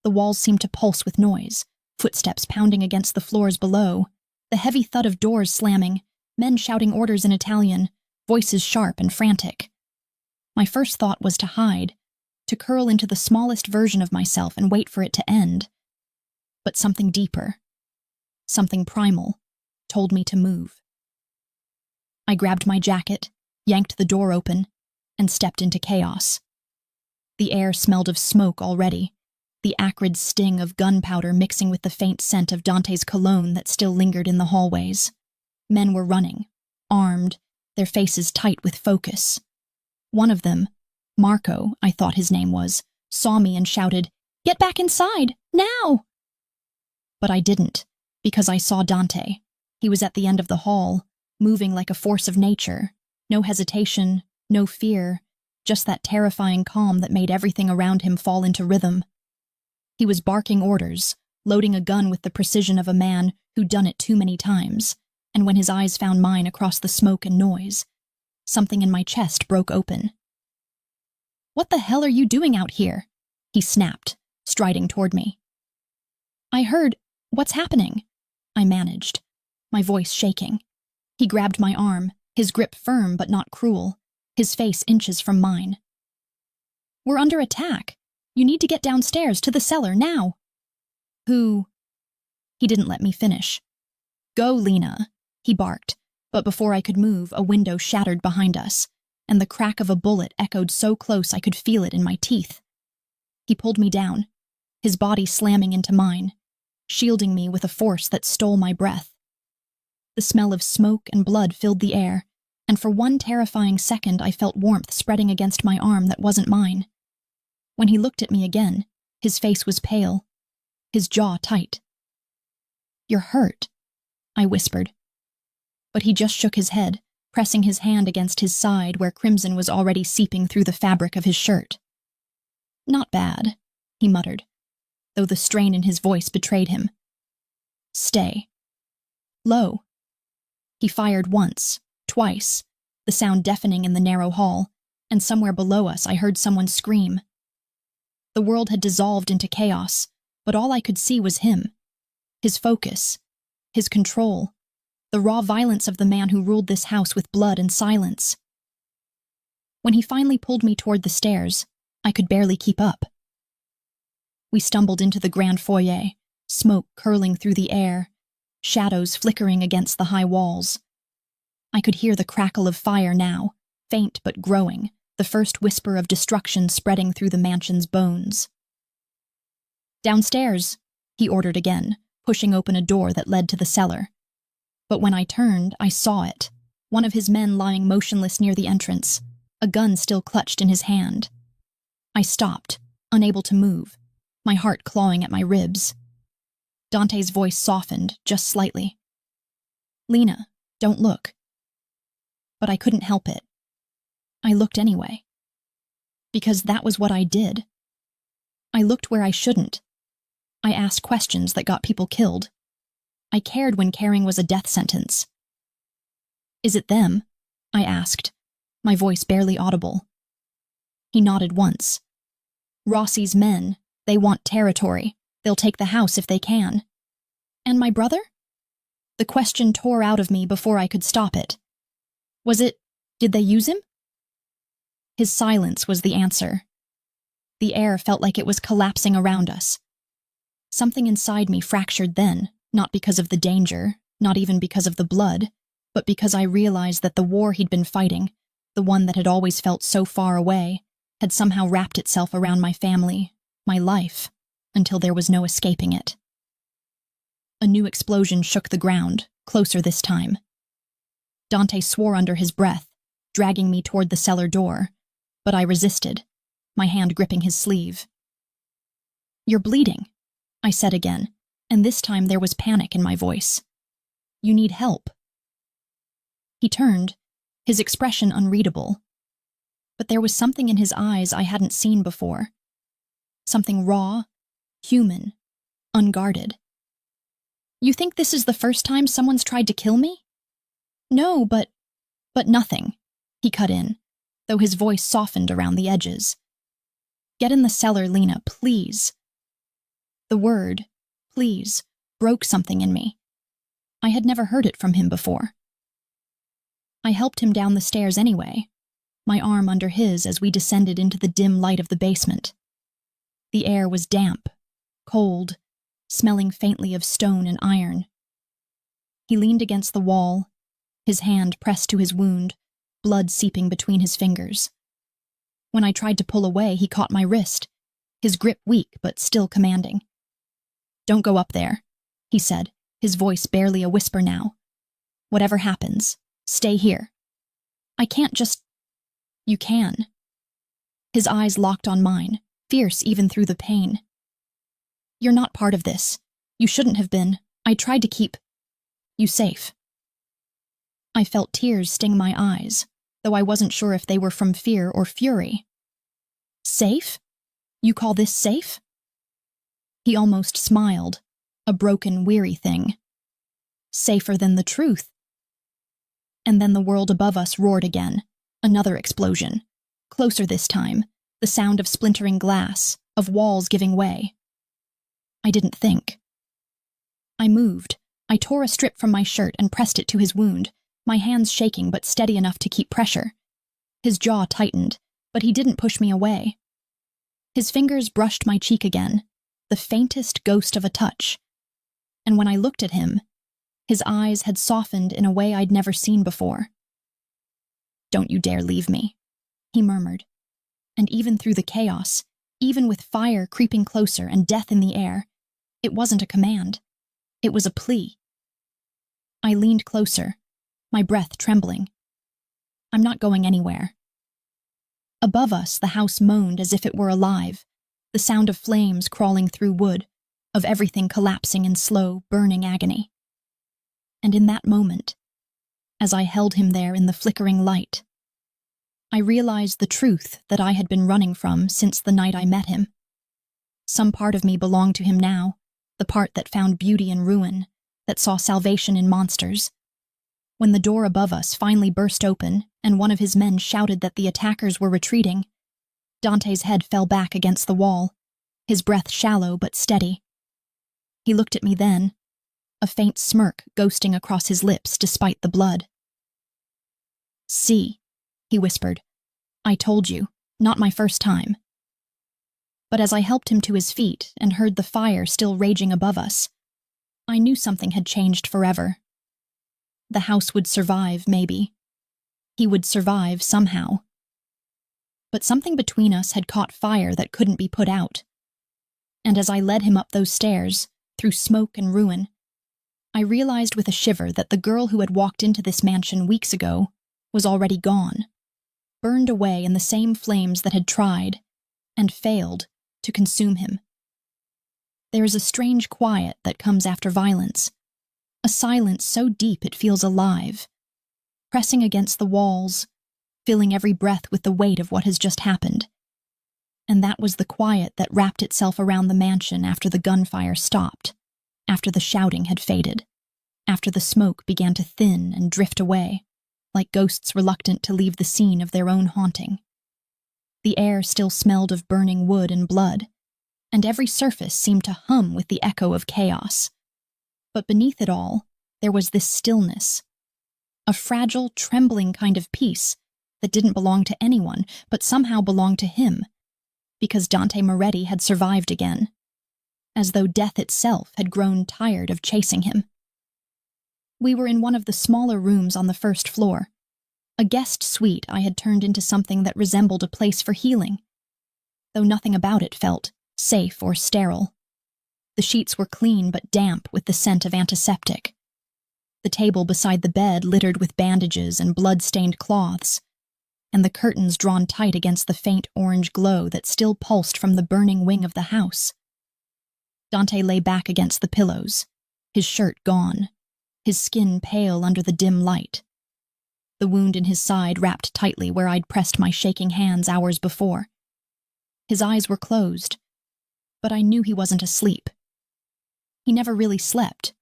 The walls seemed to pulse with noise, footsteps pounding against the floors below, the heavy thud of doors slamming, men shouting orders in Italian, voices sharp and frantic. My first thought was to hide, to curl into the smallest version of myself and wait for it to end. But something deeper, something primal, told me to move. I grabbed my jacket, yanked the door open, and stepped into chaos. The air smelled of smoke already, the acrid sting of gunpowder mixing with the faint scent of Dante's cologne that still lingered in the hallways. Men were running, armed, their faces tight with focus. One of them, Marco, I thought his name was, saw me and shouted, "Get back inside, now!" But I didn't, because I saw Dante. He was at the end of the hall, moving like a force of nature. No hesitation, no fear, just that terrifying calm that made everything around him fall into rhythm. He was barking orders, loading a gun with the precision of a man who'd done it too many times, and when his eyes found mine across the smoke and noise, something in my chest broke open. "What the hell are you doing out here?" he snapped, striding toward me. "I heard, what's happening?" I managed, my voice shaking. He grabbed my arm, his grip firm but not cruel, his face inches from mine. "We're under attack. You need to get downstairs to the cellar now." "Who?" He didn't let me finish. "Go, Lena," he barked, but before I could move, a window shattered behind us, and the crack of a bullet echoed so close I could feel it in my teeth. He pulled me down, his body slamming into mine, shielding me with a force that stole my breath. The smell of smoke and blood filled the air, and for one terrifying second I felt warmth spreading against my arm that wasn't mine. When he looked at me again, his face was pale, his jaw tight. "You're hurt," I whispered. But he just shook his head, pressing his hand against his side where crimson was already seeping through the fabric of his shirt. "Not bad," he muttered, though the strain in his voice betrayed him. "Stay." Low. He fired once, twice, the sound deafening in the narrow hall, and somewhere below us I heard someone scream. The world had dissolved into chaos, but all I could see was him. His focus, his control, the raw violence of the man who ruled this house with blood and silence. When he finally pulled me toward the stairs, I could barely keep up. We stumbled into the grand foyer, smoke curling through the air, shadows flickering against the high walls. I could hear the crackle of fire now, faint but growing, the first whisper of destruction spreading through the mansion's bones. "Downstairs," he ordered again, pushing open a door that led to the cellar. But when I turned, I saw it, one of his men lying motionless near the entrance, a gun still clutched in his hand. I stopped, unable to move, my heart clawing at my ribs. Dante's voice softened, just slightly. "Lena, don't look." But I couldn't help it. I looked anyway. Because that was what I did. I looked where I shouldn't. I asked questions that got people killed. I cared when caring was a death sentence. "Is it them?" I asked, my voice barely audible. He nodded once. "Rossi's men, they want territory. They'll take the house if they can." "And my brother?" The question tore out of me before I could stop it. Did they use him? His silence was the answer. The air felt like it was collapsing around us. Something inside me fractured then, not because of the danger, not even because of the blood, but because I realized that the war he'd been fighting, the one that had always felt so far away, had somehow wrapped itself around my family, my life, until there was no escaping it. A new explosion shook the ground, closer this time. Dante swore under his breath, dragging me toward the cellar door, but I resisted, my hand gripping his sleeve. "You're bleeding," I said again, and this time there was panic in my voice. "You need help." He turned, his expression unreadable. But there was something in his eyes I hadn't seen before. Something raw, human, unguarded. "You think this is the first time someone's tried to kill me?" "No, but nothing," he cut in, though his voice softened around the edges. "Get in the cellar, Lena, please." The word, please, broke something in me. I had never heard it from him before. I helped him down the stairs anyway, my arm under his as we descended into the dim light of the basement. The air was damp, cold, smelling faintly of stone and iron. He leaned against the wall, his hand pressed to his wound, blood seeping between his fingers. When I tried to pull away, he caught my wrist, his grip weak but still commanding. "Don't go up there," he said, his voice barely a whisper now. "Whatever happens, stay here." "I can't just—" "You can." His eyes locked on mine, fierce even through the pain. "You're not part of this. You shouldn't have been. I tried to keep you safe." I felt tears sting my eyes, though I wasn't sure if they were from fear or fury. "Safe? You call this safe?" He almost smiled, a broken, weary thing. "Safer than the truth." And then the world above us roared again, another explosion. Closer this time, the sound of splintering glass, of walls giving way. I didn't think. I moved. I tore a strip from my shirt and pressed it to his wound, my hands shaking but steady enough to keep pressure. His jaw tightened, but he didn't push me away. His fingers brushed my cheek again, the faintest ghost of a touch. And when I looked at him, his eyes had softened in a way I'd never seen before. "Don't you dare leave me," he murmured. And even through the chaos, even with fire creeping closer and death in the air, it wasn't a command. It was a plea. I leaned closer, my breath trembling. "I'm not going anywhere." Above us, the house moaned as if it were alive, the sound of flames crawling through wood, of everything collapsing in slow, burning agony. And in that moment, as I held him there in the flickering light, I realized the truth that I had been running from since the night I met him. Some part of me belonged to him now, the part that found beauty in ruin, that saw salvation in monsters. When the door above us finally burst open and one of his men shouted that the attackers were retreating, Dante's head fell back against the wall, his breath shallow but steady. He looked at me then, a faint smirk ghosting across his lips despite the blood. "See," he whispered. "I told you, not my first time." But as I helped him to his feet and heard the fire still raging above us, I knew something had changed forever. The house would survive, maybe. He would survive somehow. But something between us had caught fire that couldn't be put out. And as I led him up those stairs, through smoke and ruin, I realized with a shiver that the girl who had walked into this mansion weeks ago was already gone, burned away in the same flames that had tried, and failed, to consume him. There is a strange quiet that comes after violence, a silence so deep it feels alive, pressing against the walls, filling every breath with the weight of what has just happened. And that was the quiet that wrapped itself around the mansion after the gunfire stopped, after the shouting had faded, after the smoke began to thin and drift away, like ghosts reluctant to leave the scene of their own haunting. The air still smelled of burning wood and blood, and every surface seemed to hum with the echo of chaos. But beneath it all, there was this stillness, a fragile, trembling kind of peace that didn't belong to anyone, but somehow belonged to him, because Dante Moretti had survived again, as though death itself had grown tired of chasing him. We were in one of the smaller rooms on the first floor, a guest suite I had turned into something that resembled a place for healing, though nothing about it felt safe or sterile. The sheets were clean but damp with the scent of antiseptic. The table beside the bed littered with bandages and blood-stained cloths, and the curtains drawn tight against the faint orange glow that still pulsed from the burning wing of the house. Dante lay back against the pillows, his shirt gone, his skin pale under the dim light. The wound in his side wrapped tightly where I'd pressed my shaking hands hours before. His eyes were closed, but I knew he wasn't asleep. He never really slept.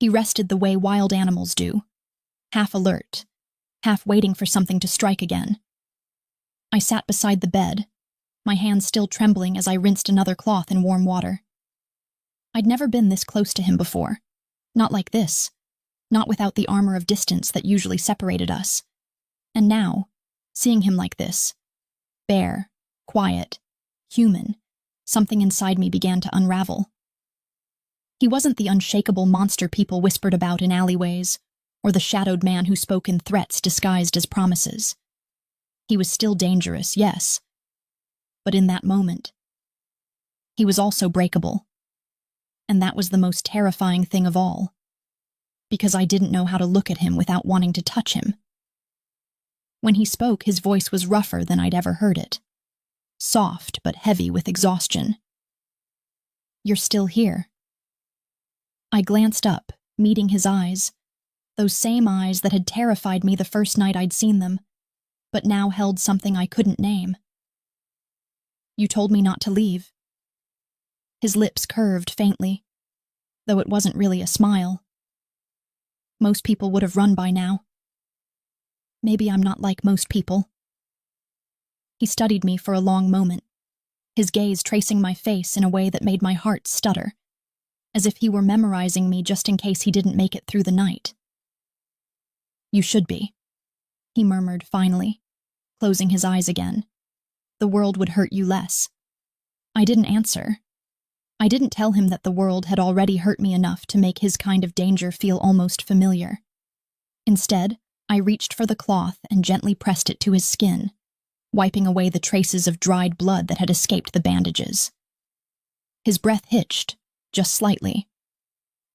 He rested the way wild animals do, half alert, half waiting for something to strike again. I sat beside the bed, my hands still trembling as I rinsed another cloth in warm water. I'd never been this close to him before, not like this, not without the armor of distance that usually separated us. And now, seeing him like this, bare, quiet, human, something inside me began to unravel. He wasn't the unshakable monster people whispered about in alleyways, or the shadowed man who spoke in threats disguised as promises. He was still dangerous, yes, but in that moment, he was also breakable. And that was the most terrifying thing of all, because I didn't know how to look at him without wanting to touch him. When he spoke, his voice was rougher than I'd ever heard it, soft but heavy with exhaustion. "You're still here." I glanced up, meeting his eyes, those same eyes that had terrified me the first night I'd seen them, but now held something I couldn't name. "You told me not to leave." His lips curved faintly, though it wasn't really a smile. Most people would have run by now. Maybe I'm not like most people. He studied me for a long moment, his gaze tracing my face in a way that made my heart stutter, as if he were memorizing me just in case he didn't make it through the night. "You should be," he murmured finally, closing his eyes again. "The world would hurt you less." I didn't answer. I didn't tell him that the world had already hurt me enough to make his kind of danger feel almost familiar. Instead, I reached for the cloth and gently pressed it to his skin, wiping away the traces of dried blood that had escaped the bandages. His breath hitched, just slightly,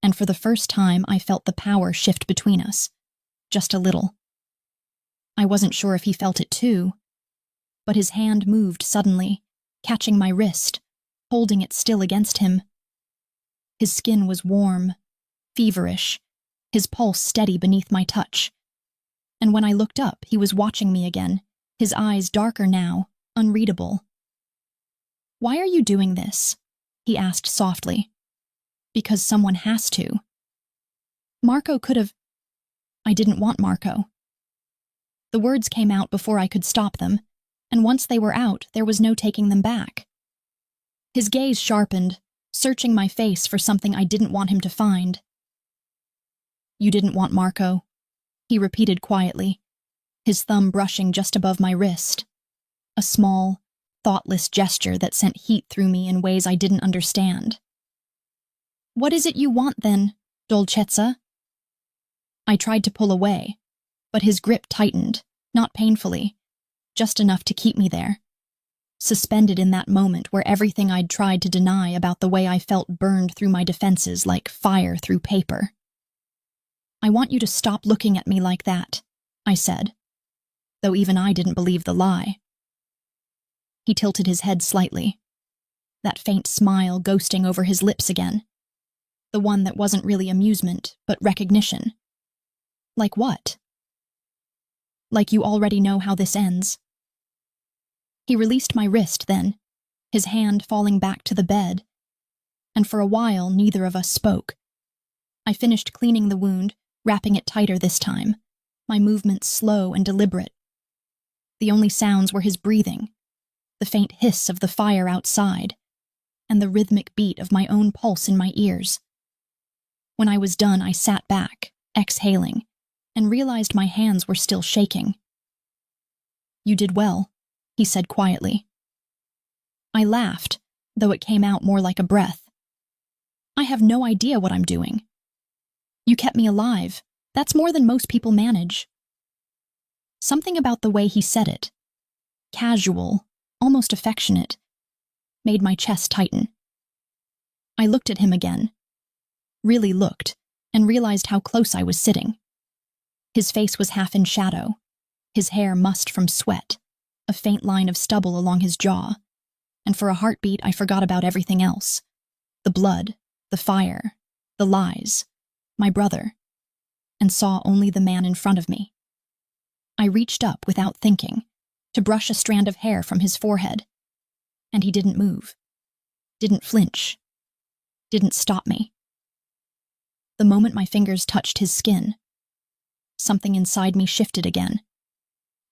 and for the first time I felt the power shift between us, just a little. I wasn't sure if he felt it too, but his hand moved suddenly, catching my wrist, holding it still against him. His skin was warm, feverish, his pulse steady beneath my touch. And when I looked up, he was watching me again, his eyes darker now, unreadable. "Why are you doing this?" he asked softly. "Because someone has to." Marco could have... I didn't want Marco. The words came out before I could stop them, and once they were out, there was no taking them back. His gaze sharpened, searching my face for something I didn't want him to find. "You didn't want Marco," he repeated quietly, his thumb brushing just above my wrist. A small, thoughtless gesture that sent heat through me in ways I didn't understand. "What is it you want, then, Dolcezza?" I tried to pull away, but his grip tightened, not painfully, just enough to keep me there, suspended in that moment where everything I'd tried to deny about the way I felt burned through my defenses like fire through paper. "I want you to stop looking at me like that," I said, though even I didn't believe the lie. He tilted his head slightly, that faint smile ghosting over his lips again, the one that wasn't really amusement, but recognition. "Like what?" "Like you already know how this ends." He released my wrist then, his hand falling back to the bed, and for a while neither of us spoke. I finished cleaning the wound, wrapping it tighter this time, my movements slow and deliberate. The only sounds were his breathing, the faint hiss of the fire outside, and the rhythmic beat of my own pulse in my ears. When I was done, I sat back, exhaling, and realized my hands were still shaking. "You did well," he said quietly. I laughed, though it came out more like a breath. I have no idea what I'm doing. You kept me alive. That's more than most people manage. Something about the way he said it, casual, almost affectionate, made my chest tighten. I looked at him again, really looked, and realized how close I was sitting. His face was half in shadow, his hair mussed from sweat, a faint line of stubble along his jaw, and for a heartbeat I forgot about everything else. The blood, the fire, the lies, my brother, and saw only the man in front of me. I reached up without thinking, to brush a strand of hair from his forehead, and he didn't move, didn't flinch, didn't stop me. The moment my fingers touched his skin, something inside me shifted again.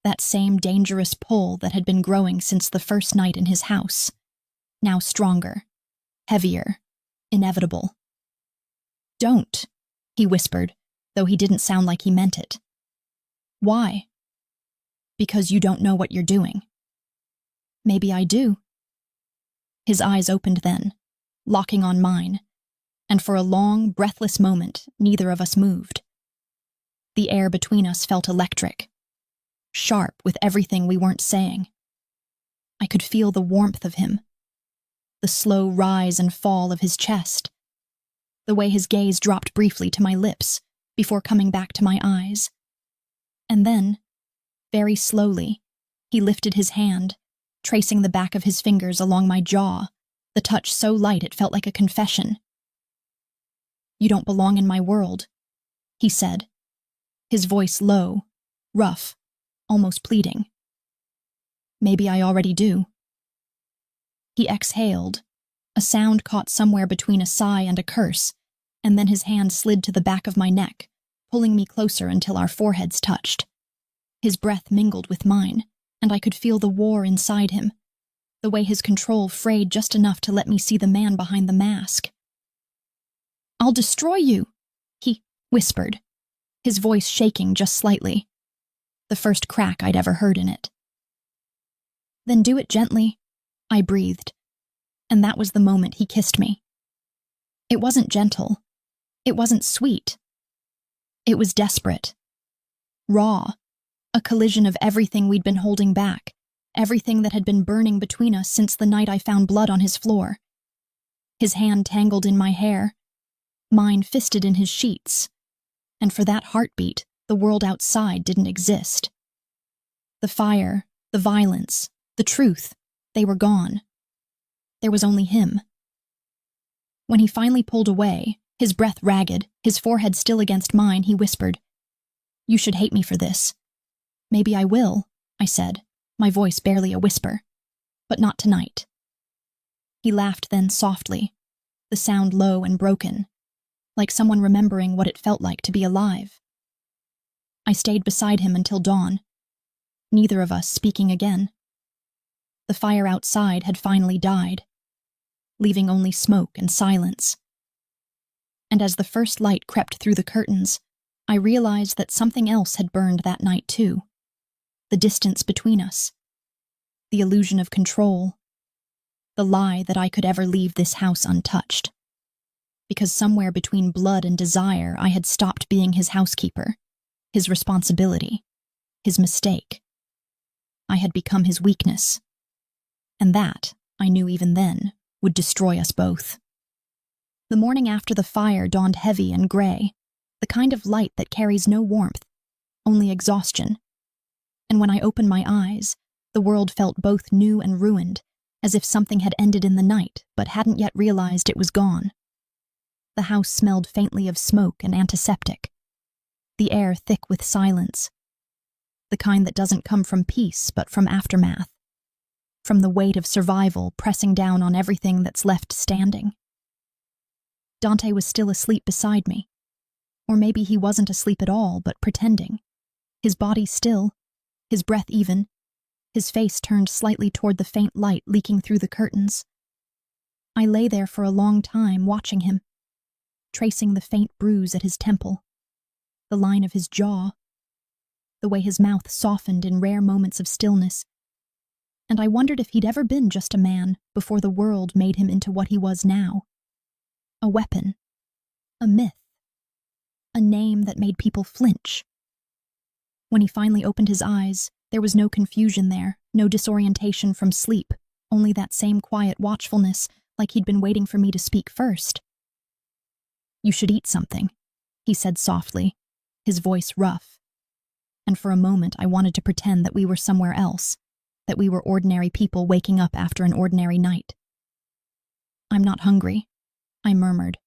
That same dangerous pull that had been growing since the first night in his house, now stronger, heavier, inevitable. "Don't," he whispered, though he didn't sound like he meant it. "Why?" "Because you don't know what you're doing." "Maybe I do." His eyes opened then, locking on mine, and for a long, breathless moment, neither of us moved. The air between us felt electric, sharp with everything we weren't saying. I could feel the warmth of him, the slow rise and fall of his chest, the way his gaze dropped briefly to my lips before coming back to my eyes. And then, very slowly, he lifted his hand, tracing the back of his fingers along my jaw, the touch so light it felt like a confession. "You don't belong in my world," he said, his voice low, rough, almost pleading. "Maybe I already do." He exhaled, a sound caught somewhere between a sigh and a curse, and then his hand slid to the back of my neck, pulling me closer until our foreheads touched. His breath mingled with mine, and I could feel the war inside him, the way his control frayed just enough to let me see the man behind the mask. "I'll destroy you," he whispered, his voice shaking just slightly, the first crack I'd ever heard in it. "Then do it gently," I breathed, and that was the moment he kissed me. It wasn't gentle. It wasn't sweet. It was desperate. Raw. A collision of everything we'd been holding back, everything that had been burning between us since the night I found blood on his floor. His hand tangled in my hair, mine fisted in his sheets, and for that heartbeat, the world outside didn't exist. The fire, the violence, the truth, they were gone. There was only him. When he finally pulled away, his breath ragged, his forehead still against mine, he whispered, "You should hate me for this." "Maybe I will," I said, my voice barely a whisper. "But not tonight." He laughed then softly, the sound low and broken, like someone remembering what it felt like to be alive. I stayed beside him until dawn, neither of us speaking again. The fire outside had finally died, leaving only smoke and silence. And as the first light crept through the curtains, I realized that something else had burned that night too. The distance between us, the illusion of control, the lie that I could ever leave this house untouched. Because somewhere between blood and desire, I had stopped being his housekeeper, his responsibility, his mistake. I had become his weakness. And that, I knew even then, would destroy us both. The morning after the fire dawned heavy and gray, the kind of light that carries no warmth, only exhaustion. And when I opened my eyes, the world felt both new and ruined, as if something had ended in the night but hadn't yet realized it was gone. The house smelled faintly of smoke and antiseptic, the air thick with silence, the kind that doesn't come from peace but from aftermath, from the weight of survival pressing down on everything that's left standing. Dante was still asleep beside me, or maybe he wasn't asleep at all but pretending, his body still, his breath even, his face turned slightly toward the faint light leaking through the curtains. I lay there for a long time watching him, tracing the faint bruise at his temple, the line of his jaw, the way his mouth softened in rare moments of stillness, and I wondered if he'd ever been just a man before the world made him into what he was now. A weapon. A myth. A name that made people flinch. When he finally opened his eyes, there was no confusion there, no disorientation from sleep, only that same quiet watchfulness, like he'd been waiting for me to speak first. "You should eat something," he said softly, his voice rough. And for a moment I wanted to pretend that we were somewhere else, that we were ordinary people waking up after an ordinary night. "I'm not hungry," I murmured.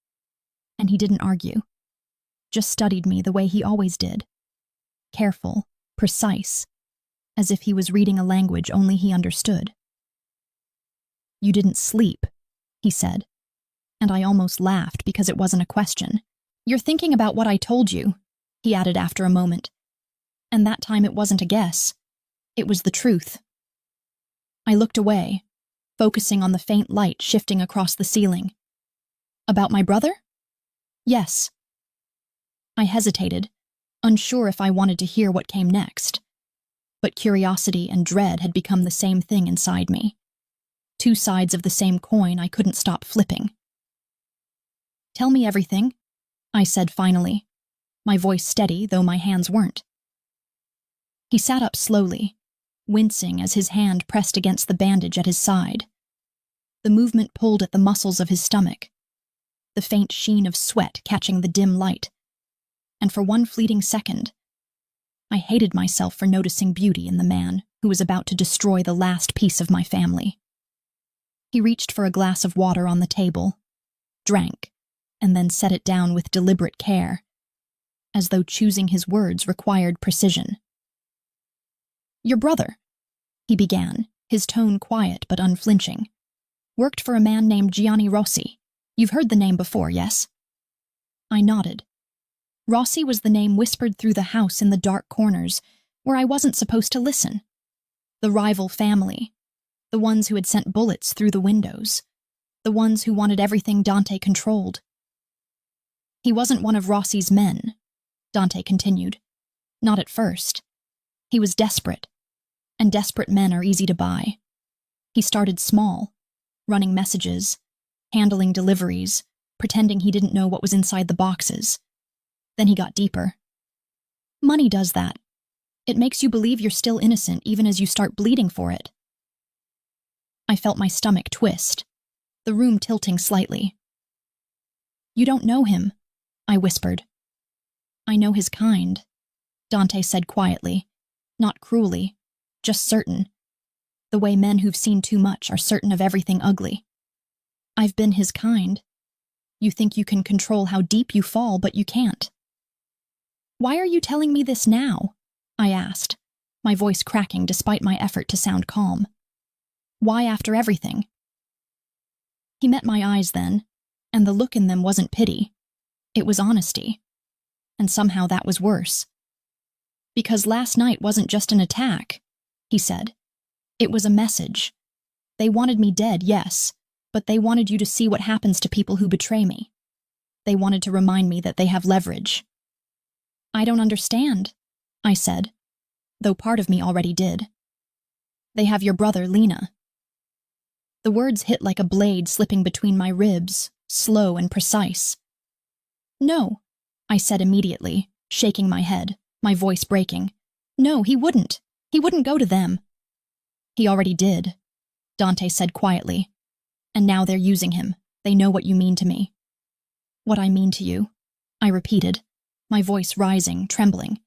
And he didn't argue. Just studied me the way he always did. Careful, precise, as if he was reading a language only he understood. "You didn't sleep," he said, and I almost laughed because it wasn't a question. "You're thinking about what I told you," he added after a moment. And that time it wasn't a guess. It was the truth. I looked away, focusing on the faint light shifting across the ceiling. "About my brother?" "Yes." I hesitated, unsure if I wanted to hear what came next. But curiosity and dread had become the same thing inside me. Two sides of the same coin I couldn't stop flipping. "Tell me everything," I said finally, my voice steady though my hands weren't. He sat up slowly, wincing as his hand pressed against the bandage at his side. The movement pulled at the muscles of his stomach, the faint sheen of sweat catching the dim light. And for one fleeting second, I hated myself for noticing beauty in the man who was about to destroy the last piece of my family. He reached for a glass of water on the table, drank, and then set it down with deliberate care, as though choosing his words required precision. "Your brother," he began, his tone quiet but unflinching, "worked for a man named Gianni Rossi. You've heard the name before, yes?" I nodded. Rossi was the name whispered through the house in the dark corners, where I wasn't supposed to listen. The rival family, the ones who had sent bullets through the windows, the ones who wanted everything Dante controlled. "He wasn't one of Rossi's men," Dante continued. "Not at first. He was desperate, and desperate men are easy to buy. He started small, running messages, handling deliveries, pretending he didn't know what was inside the boxes. Then he got deeper. Money does that. It makes you believe you're still innocent even as you start bleeding for it." I felt my stomach twist, the room tilting slightly. "You don't know him," I whispered. "I know his kind," Dante said quietly, not cruelly, just certain, the way men who've seen too much are certain of everything ugly. "I've been his kind. You think you can control how deep you fall, but you can't." "Why are you telling me this now?" I asked, my voice cracking despite my effort to sound calm. "Why after everything?" He met my eyes then, and the look in them wasn't pity. It was honesty. And somehow that was worse. "Because last night wasn't just an attack," he said. "It was a message. They wanted me dead, yes, but they wanted you to see what happens to people who betray me. They wanted to remind me that they have leverage." "I don't understand," I said, though part of me already did. "They have your brother, Lena." The words hit like a blade slipping between my ribs, slow and precise. "No," I said immediately, shaking my head, my voice breaking. "No, he wouldn't. He wouldn't go to them." "He already did," Dante said quietly. "And now they're using him. They know what you mean to me." "What I mean to you," I repeated, my voice rising, trembling.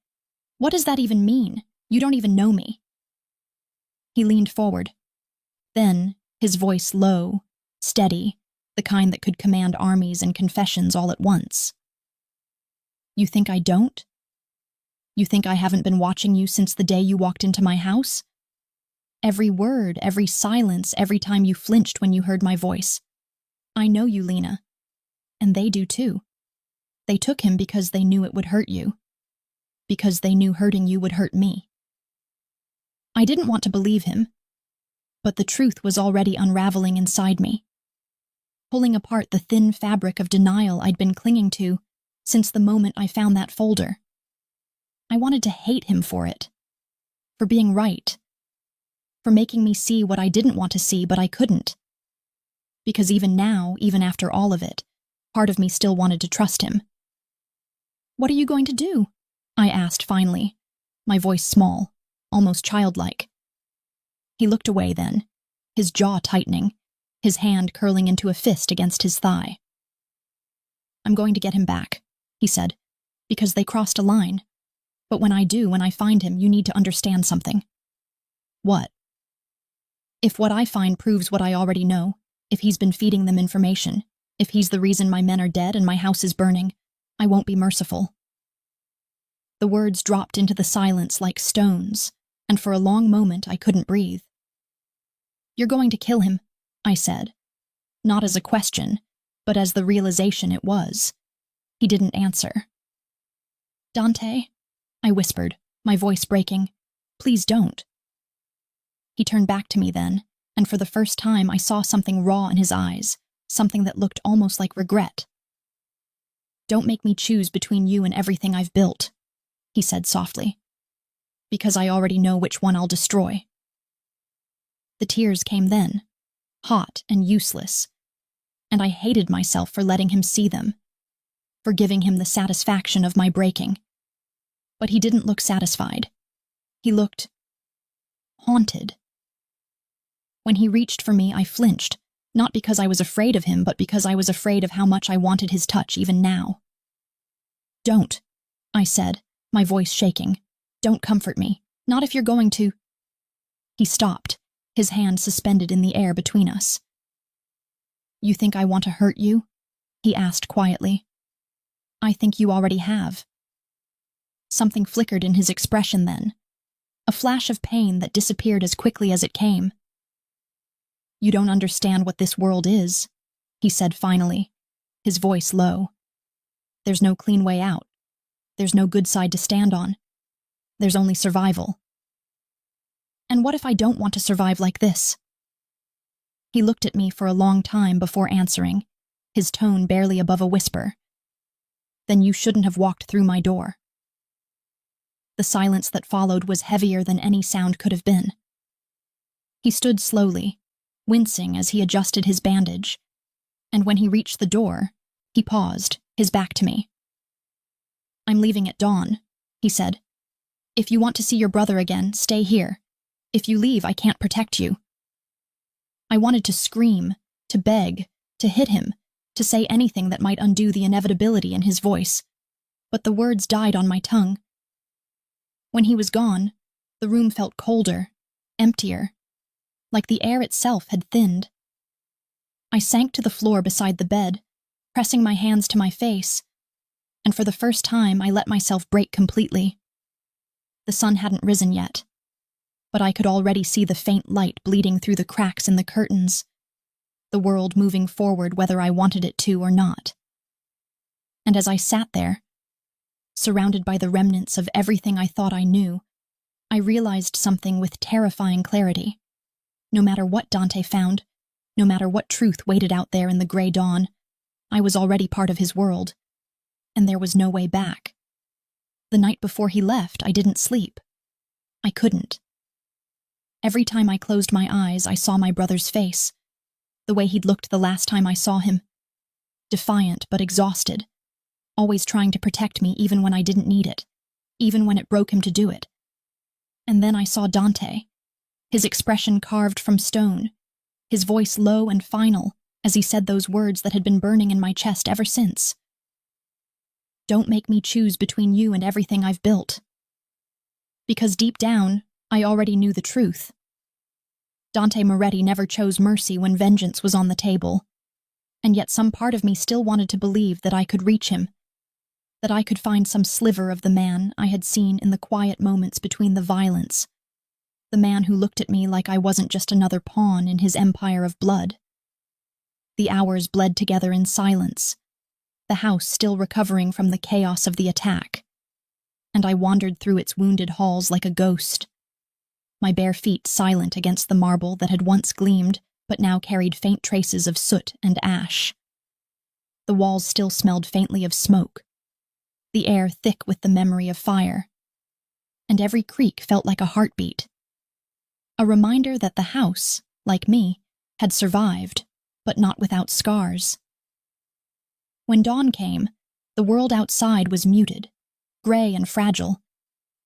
"What does that even mean? You don't even know me." He leaned forward. Then, his voice low, steady, the kind that could command armies and confessions all at once. "You think I don't? You think I haven't been watching you since the day you walked into my house? Every word, every silence, every time you flinched when you heard my voice. I know you, Lena. And they do too. They took him because they knew it would hurt you. Because they knew hurting you would hurt me." I didn't want to believe him, but the truth was already unraveling inside me, pulling apart the thin fabric of denial I'd been clinging to since the moment I found that folder. I wanted to hate him for it, for being right, for making me see what I didn't want to see, but I couldn't. Because even now, even after all of it, part of me still wanted to trust him. "What are you going to do?" I asked finally, my voice small, almost childlike. He looked away then, his jaw tightening, his hand curling into a fist against his thigh. "I'm going to get him back," he said, "because they crossed a line. But when I find him, you need to understand something." "What?" "If what I find proves what I already know, if he's been feeding them information, if he's the reason my men are dead and my house is burning, I won't be merciful." The words dropped into the silence like stones, and for a long moment I couldn't breathe. "You're going to kill him," I said, not as a question, but as the realization it was. He didn't answer. "Dante," I whispered, my voice breaking, "please don't." He turned back to me then, and for the first time I saw something raw in his eyes, something that looked almost like regret. "Don't make me choose between you and everything I've built," he said softly, "because I already know which one I'll destroy." The tears came then, hot and useless, and I hated myself for letting him see them, for giving him the satisfaction of my breaking. But he didn't look satisfied. He looked haunted. When he reached for me, I flinched, not because I was afraid of him, but because I was afraid of how much I wanted his touch even now. "Don't," I said, my voice shaking. "Don't comfort me. Not if you're going to—" He stopped, his hand suspended in the air between us. "You think I want to hurt you?" he asked quietly. "I think you already have." Something flickered in his expression then, a flash of pain that disappeared as quickly as it came. "You don't understand what this world is," he said finally, his voice low. "There's no clean way out. There's no good side to stand on. There's only survival." "And what if I don't want to survive like this?" He looked at me for a long time before answering, his tone barely above a whisper. "Then you shouldn't have walked through my door." The silence that followed was heavier than any sound could have been. He stood slowly, wincing as he adjusted his bandage, and when he reached the door, he paused, his back to me. "I'm leaving at dawn," he said. "If you want to see your brother again, stay here. If you leave, I can't protect you." I wanted to scream, to beg, to hit him, to say anything that might undo the inevitability in his voice, but the words died on my tongue. When he was gone, the room felt colder, emptier, like the air itself had thinned. I sank to the floor beside the bed, pressing my hands to my face, and for the first time I let myself break completely. The sun hadn't risen yet, but I could already see the faint light bleeding through the cracks in the curtains, the world moving forward whether I wanted it to or not. And as I sat there, surrounded by the remnants of everything I thought I knew, I realized something with terrifying clarity. No matter what Dante found, no matter what truth waited out there in the gray dawn, I was already part of his world, and there was no way back. The night before he left, I didn't sleep. I couldn't. Every time I closed my eyes, I saw my brother's face, the way he'd looked the last time I saw him. Defiant but exhausted, always trying to protect me even when I didn't need it, even when it broke him to do it. And then I saw Dante, his expression carved from stone, his voice low and final as he said those words that had been burning in my chest ever since. "Don't make me choose between you and everything I've built." Because deep down, I already knew the truth. Dante Moretti never chose mercy when vengeance was on the table, and yet some part of me still wanted to believe that I could reach him, that I could find some sliver of the man I had seen in the quiet moments between the violence, the man who looked at me like I wasn't just another pawn in his empire of blood. The hours bled together in silence, the house still recovering from the chaos of the attack, and I wandered through its wounded halls like a ghost, my bare feet silent against the marble that had once gleamed but now carried faint traces of soot and ash. The walls still smelled faintly of smoke, the air thick with the memory of fire, and every creak felt like a heartbeat. A reminder that the house, like me, had survived, but not without scars. When dawn came, the world outside was muted, gray and fragile,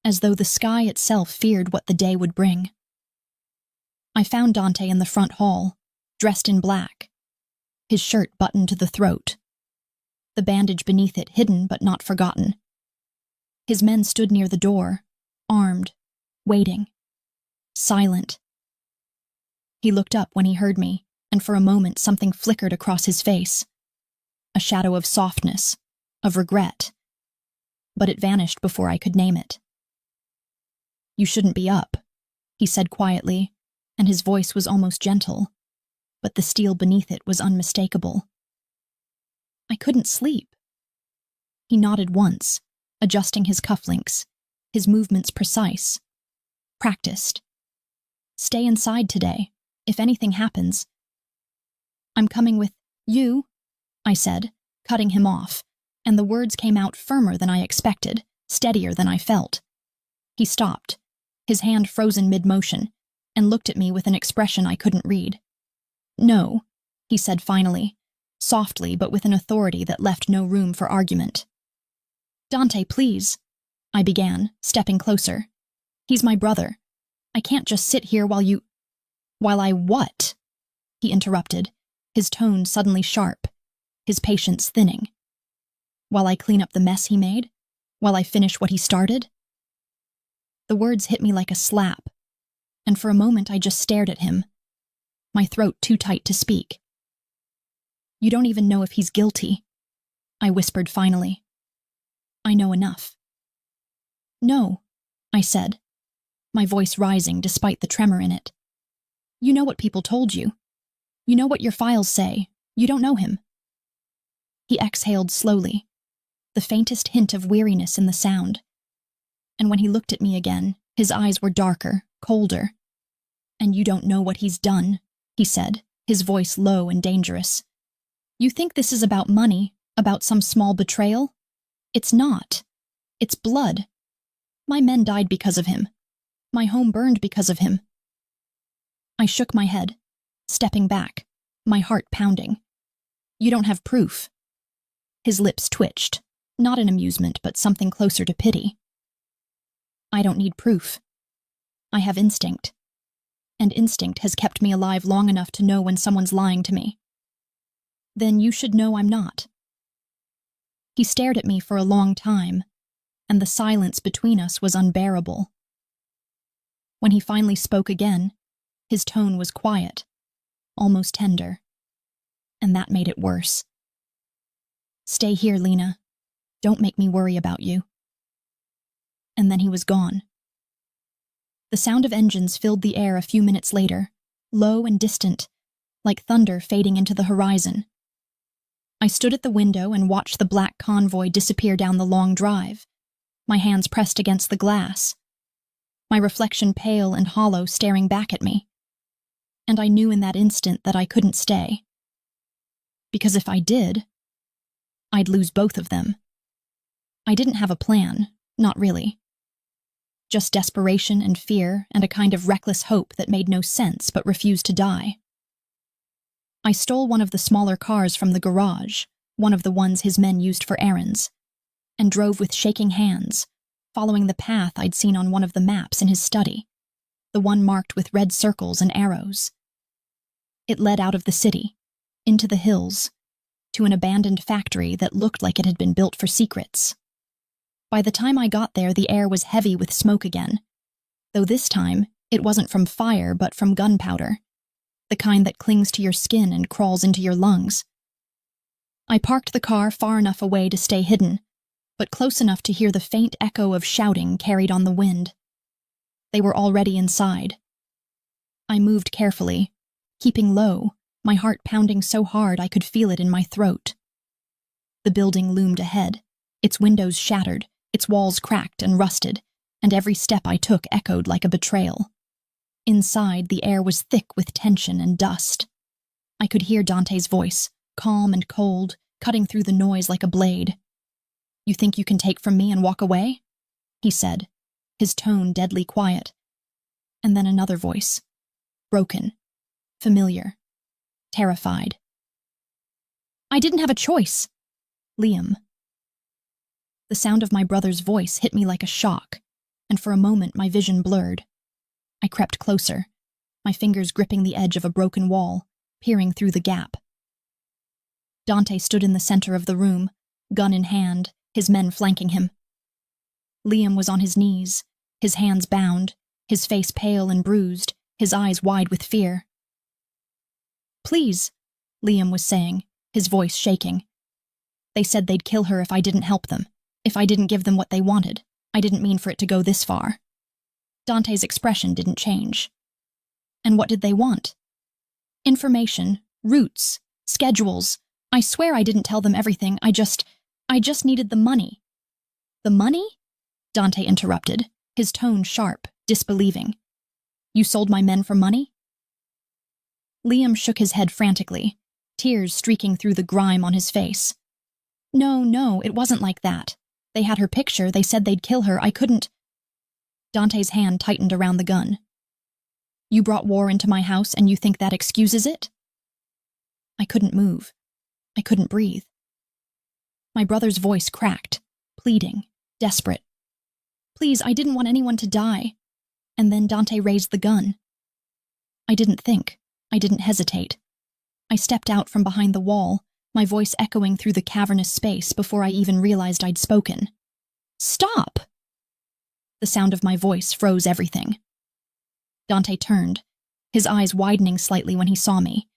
as though the sky itself feared what the day would bring. I found Dante in the front hall, dressed in black, his shirt buttoned to the throat, the bandage beneath it hidden but not forgotten. His men stood near the door, armed, waiting, silent. He looked up when he heard me, and for a moment something flickered across his face. A shadow of softness, of regret. But it vanished before I could name it. "You shouldn't be up," he said quietly, and his voice was almost gentle, but the steel beneath it was unmistakable. "I couldn't sleep." He nodded once, adjusting his cufflinks, his movements precise, practiced. "Stay inside today, if anything happens." "I'm coming with you," I said, cutting him off, and the words came out firmer than I expected, steadier than I felt. He stopped, his hand frozen mid-motion, and looked at me with an expression I couldn't read. "No," he said finally, softly but with an authority that left no room for argument. "Dante, please," I began, stepping closer. "He's my brother. I can't just sit here while you—" "While I what?" he interrupted, his tone suddenly sharp, his patience thinning. "While I clean up the mess he made? While I finish what he started?" The words hit me like a slap, and for a moment I just stared at him, my throat too tight to speak. "You don't even know if he's guilty," I whispered finally. "I know enough." "No," I said, my voice rising despite the tremor in it. "You know what people told you. You know what your files say. You don't know him." He exhaled slowly, the faintest hint of weariness in the sound. And when he looked at me again, his eyes were darker, colder. "And you don't know what he's done," he said, his voice low and dangerous. "You think this is about money, about some small betrayal? It's not. It's blood. My men died because of him. My home burned because of him." I shook my head, stepping back, my heart pounding. "You don't have proof." His lips twitched, not in amusement but something closer to pity. "I don't need proof. I have instinct. And instinct has kept me alive long enough to know when someone's lying to me." "Then you should know I'm not." He stared at me for a long time, and the silence between us was unbearable. When he finally spoke again, his tone was quiet, almost tender, and that made it worse. "Stay here, Lena. Don't make me worry about you." And then he was gone. The sound of engines filled the air a few minutes later, low and distant, like thunder fading into the horizon. I stood at the window and watched the black convoy disappear down the long drive, my hands pressed against the glass, my reflection pale and hollow staring back at me. And I knew in that instant that I couldn't stay. Because if I did, I'd lose both of them. I didn't have a plan, not really. Just desperation and fear and a kind of reckless hope that made no sense but refused to die. I stole one of the smaller cars from the garage, one of the ones his men used for errands, and drove with shaking hands, following the path I'd seen on one of the maps in his study, the one marked with red circles and arrows. It led out of the city, into the hills, to an abandoned factory that looked like it had been built for secrets. By the time I got there, the air was heavy with smoke again, though this time it wasn't from fire but from gunpowder, the kind that clings to your skin and crawls into your lungs. I parked the car far enough away to stay hidden, but close enough to hear the faint echo of shouting carried on the wind. They were already inside. I moved carefully, keeping low, my heart pounding so hard I could feel it in my throat. The building loomed ahead, its windows shattered, its walls cracked and rusted, and every step I took echoed like a betrayal. Inside, the air was thick with tension and dust. I could hear Dante's voice, calm and cold, cutting through the noise like a blade. "You think you can take from me and walk away?" he said, his tone deadly quiet. And then another voice. Broken. Familiar. Terrified. I didn't have a choice. Liam. The sound of my brother's voice hit me like a shock, and for a moment my vision blurred. I crept closer, my fingers gripping the edge of a broken wall, peering through the gap. Dante stood in the center of the room, gun in hand, his men flanking him. Liam was on his knees, his hands bound, his face pale and bruised, his eyes wide with fear. Please, Liam was saying, his voice shaking. They said they'd kill her if I didn't help them, if I didn't give them what they wanted. I didn't mean for it to go this far. Dante's expression didn't change. And what did they want? Information, routes, schedules. I swear I didn't tell them everything. I just needed the money. The money? Dante interrupted, his tone sharp, disbelieving. You sold my men for money? Liam shook his head frantically, tears streaking through the grime on his face. No, it wasn't like that. They had her picture, they said they'd kill her, I couldn't. Dante's hand tightened around the gun. You brought war into my house and you think that excuses it? I couldn't move. I couldn't breathe. My brother's voice cracked, pleading, desperate. Please, I didn't want anyone to die. And then Dante raised the gun. I didn't think. I didn't hesitate. I stepped out from behind the wall, my voice echoing through the cavernous space before I even realized I'd spoken. Stop! The sound of my voice froze everything. Dante turned, his eyes widening slightly when he saw me,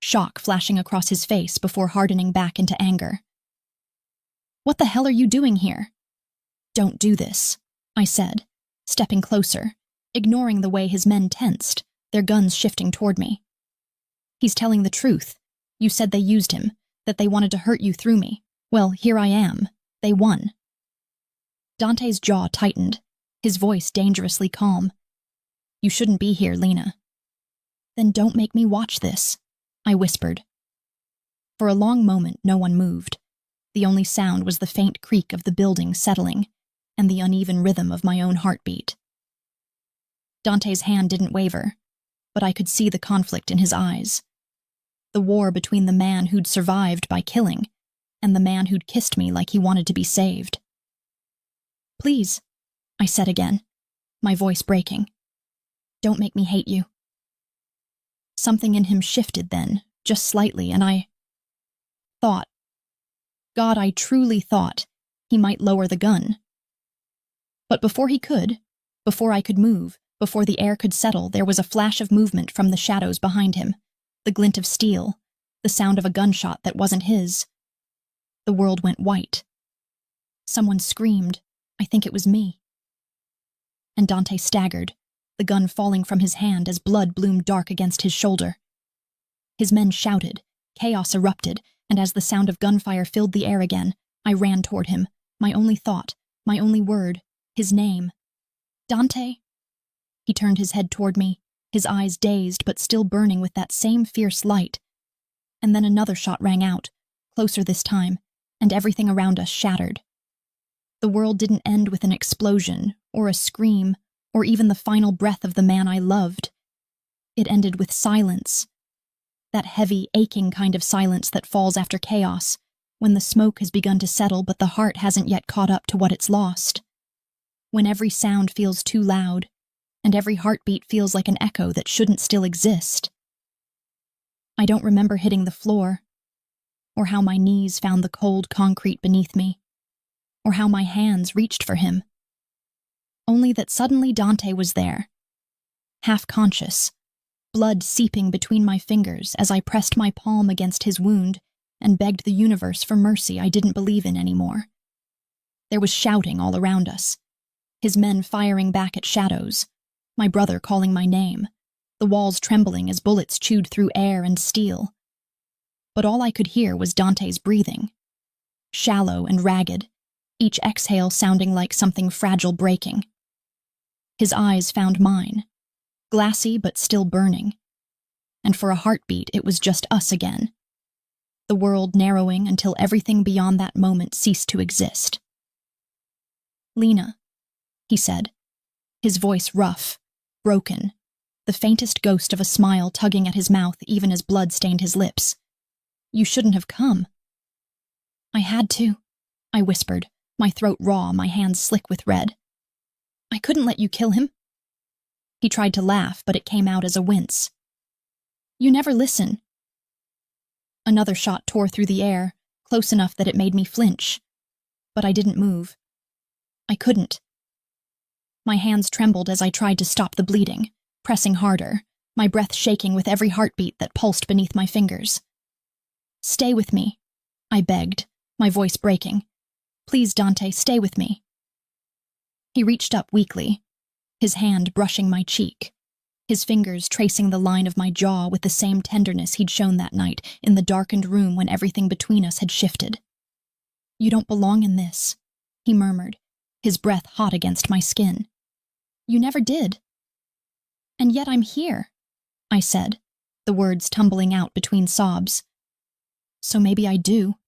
shock flashing across his face before hardening back into anger. What the hell are you doing here? Don't do this, I said, stepping closer, ignoring the way his men tensed, their guns shifting toward me. He's telling the truth. You said they used him, that they wanted to hurt you through me. Well, here I am. They won. Dante's jaw tightened, his voice dangerously calm. You shouldn't be here, Lena. Then don't make me watch this, I whispered. For a long moment, no one moved. The only sound was the faint creak of the building settling and the uneven rhythm of my own heartbeat. Dante's hand didn't waver, but I could see the conflict in his eyes. The war between the man who'd survived by killing and the man who'd kissed me like he wanted to be saved. Please, I said again, my voice breaking. Don't make me hate you. Something in him shifted then, just slightly, and I thought, God, I truly thought he might lower the gun. But before he could, before I could move, before the air could settle, there was a flash of movement from the shadows behind him, the glint of steel, the sound of a gunshot that wasn't his. The world went white. Someone screamed. I think it was me. And Dante staggered, the gun falling from his hand as blood bloomed dark against his shoulder. His men shouted, chaos erupted, and as the sound of gunfire filled the air again, I ran toward him, my only thought, my only word, his name. Dante? He turned his head toward me, his eyes dazed but still burning with that same fierce light. And then another shot rang out, closer this time, and everything around us shattered. The world didn't end with an explosion, or a scream, or even the final breath of the man I loved. It ended with silence. That heavy, aching kind of silence that falls after chaos, when the smoke has begun to settle but the heart hasn't yet caught up to what it's lost. When every sound feels too loud, and every heartbeat feels like an echo that shouldn't still exist. I don't remember hitting the floor, or how my knees found the cold concrete beneath me, or how my hands reached for him. Only that suddenly Dante was there, half-conscious, blood seeping between my fingers as I pressed my palm against his wound and begged the universe for mercy I didn't believe in anymore. There was shouting all around us, his men firing back at shadows, my brother calling my name, the walls trembling as bullets chewed through air and steel. But all I could hear was Dante's breathing, shallow and ragged, each exhale sounding like something fragile breaking. His eyes found mine, glassy but still burning, and for a heartbeat it was just us again, the world narrowing until everything beyond that moment ceased to exist. Lena, he said, his voice rough, broken, the faintest ghost of a smile tugging at his mouth even as blood stained his lips. "You shouldn't have come." "I had to," I whispered, my throat raw, my hands slick with red. "I couldn't let you kill him." He tried to laugh, but it came out as a wince. "You never listen." Another shot tore through the air, close enough that it made me flinch. But I didn't move. I couldn't. My hands trembled as I tried to stop the bleeding, pressing harder, my breath shaking with every heartbeat that pulsed beneath my fingers. "Stay with me," I begged, my voice breaking. "Please, Dante, stay with me." He reached up weakly, his hand brushing my cheek, his fingers tracing the line of my jaw with the same tenderness he'd shown that night in the darkened room when everything between us had shifted. "You don't belong in this," he murmured, his breath hot against my skin. "You never did." "And yet I'm here," I said, the words tumbling out between sobs. "So maybe I do."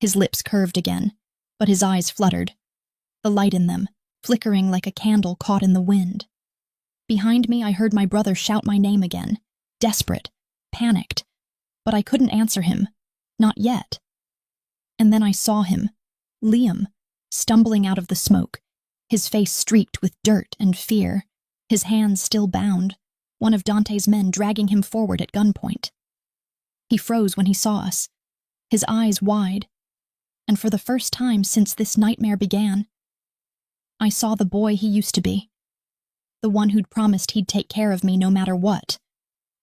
His lips curved again, but his eyes fluttered, the light in them flickering like a candle caught in the wind. Behind me, I heard my brother shout my name again, desperate, panicked, but I couldn't answer him, not yet. And then I saw him, Liam, stumbling out of the smoke, his face streaked with dirt and fear, his hands still bound, one of Dante's men dragging him forward at gunpoint. He froze when he saw us, his eyes wide, and for the first time since this nightmare began, I saw the boy he used to be, the one who'd promised he'd take care of me no matter what,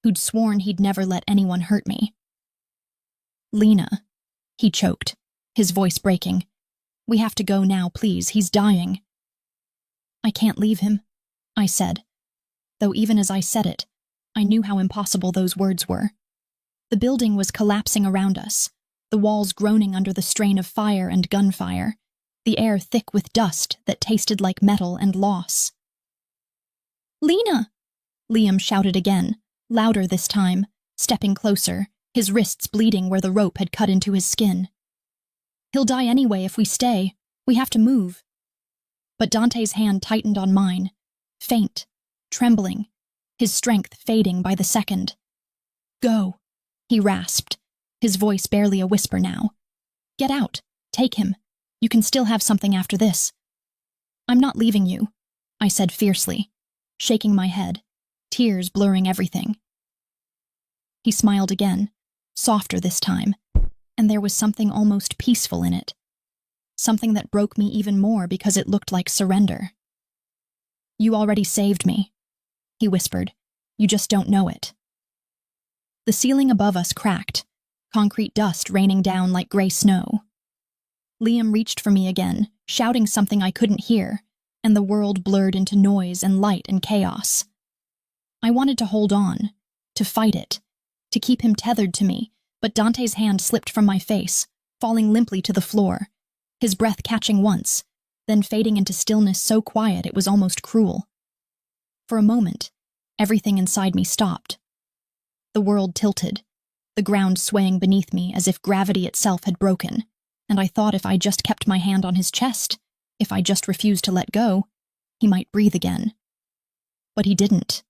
who'd sworn he'd never let anyone hurt me. "Lena," he choked, his voice breaking. "We have to go now, please, he's dying." "I can't leave him," I said, though even as I said it, I knew how impossible those words were. The building was collapsing around us, the walls groaning under the strain of fire and gunfire, the air thick with dust that tasted like metal and loss. "Lena!" Liam shouted again, louder this time, stepping closer, his wrists bleeding where the rope had cut into his skin. "He'll die anyway if we stay. We have to move." But Dante's hand tightened on mine, faint, trembling, his strength fading by the second. "Go," he rasped, his voice barely a whisper now. "Get out. Take him. You can still have something after this." "I'm not leaving you," I said fiercely, shaking my head, tears blurring everything. He smiled again, softer this time, and there was something almost peaceful in it. Something that broke me even more because it looked like surrender. "You already saved me," he whispered. "You just don't know it." The ceiling above us cracked, concrete dust raining down like gray snow. Liam reached for me again, shouting something I couldn't hear, and the world blurred into noise and light and chaos. I wanted to hold on, to fight it, to keep him tethered to me, but Dante's hand slipped from my face, falling limply to the floor, his breath catching once, then fading into stillness so quiet it was almost cruel. For a moment, everything inside me stopped. The world tilted, the ground swaying beneath me as if gravity itself had broken, and I thought if I just kept my hand on his chest, if I just refused to let go, he might breathe again. But he didn't.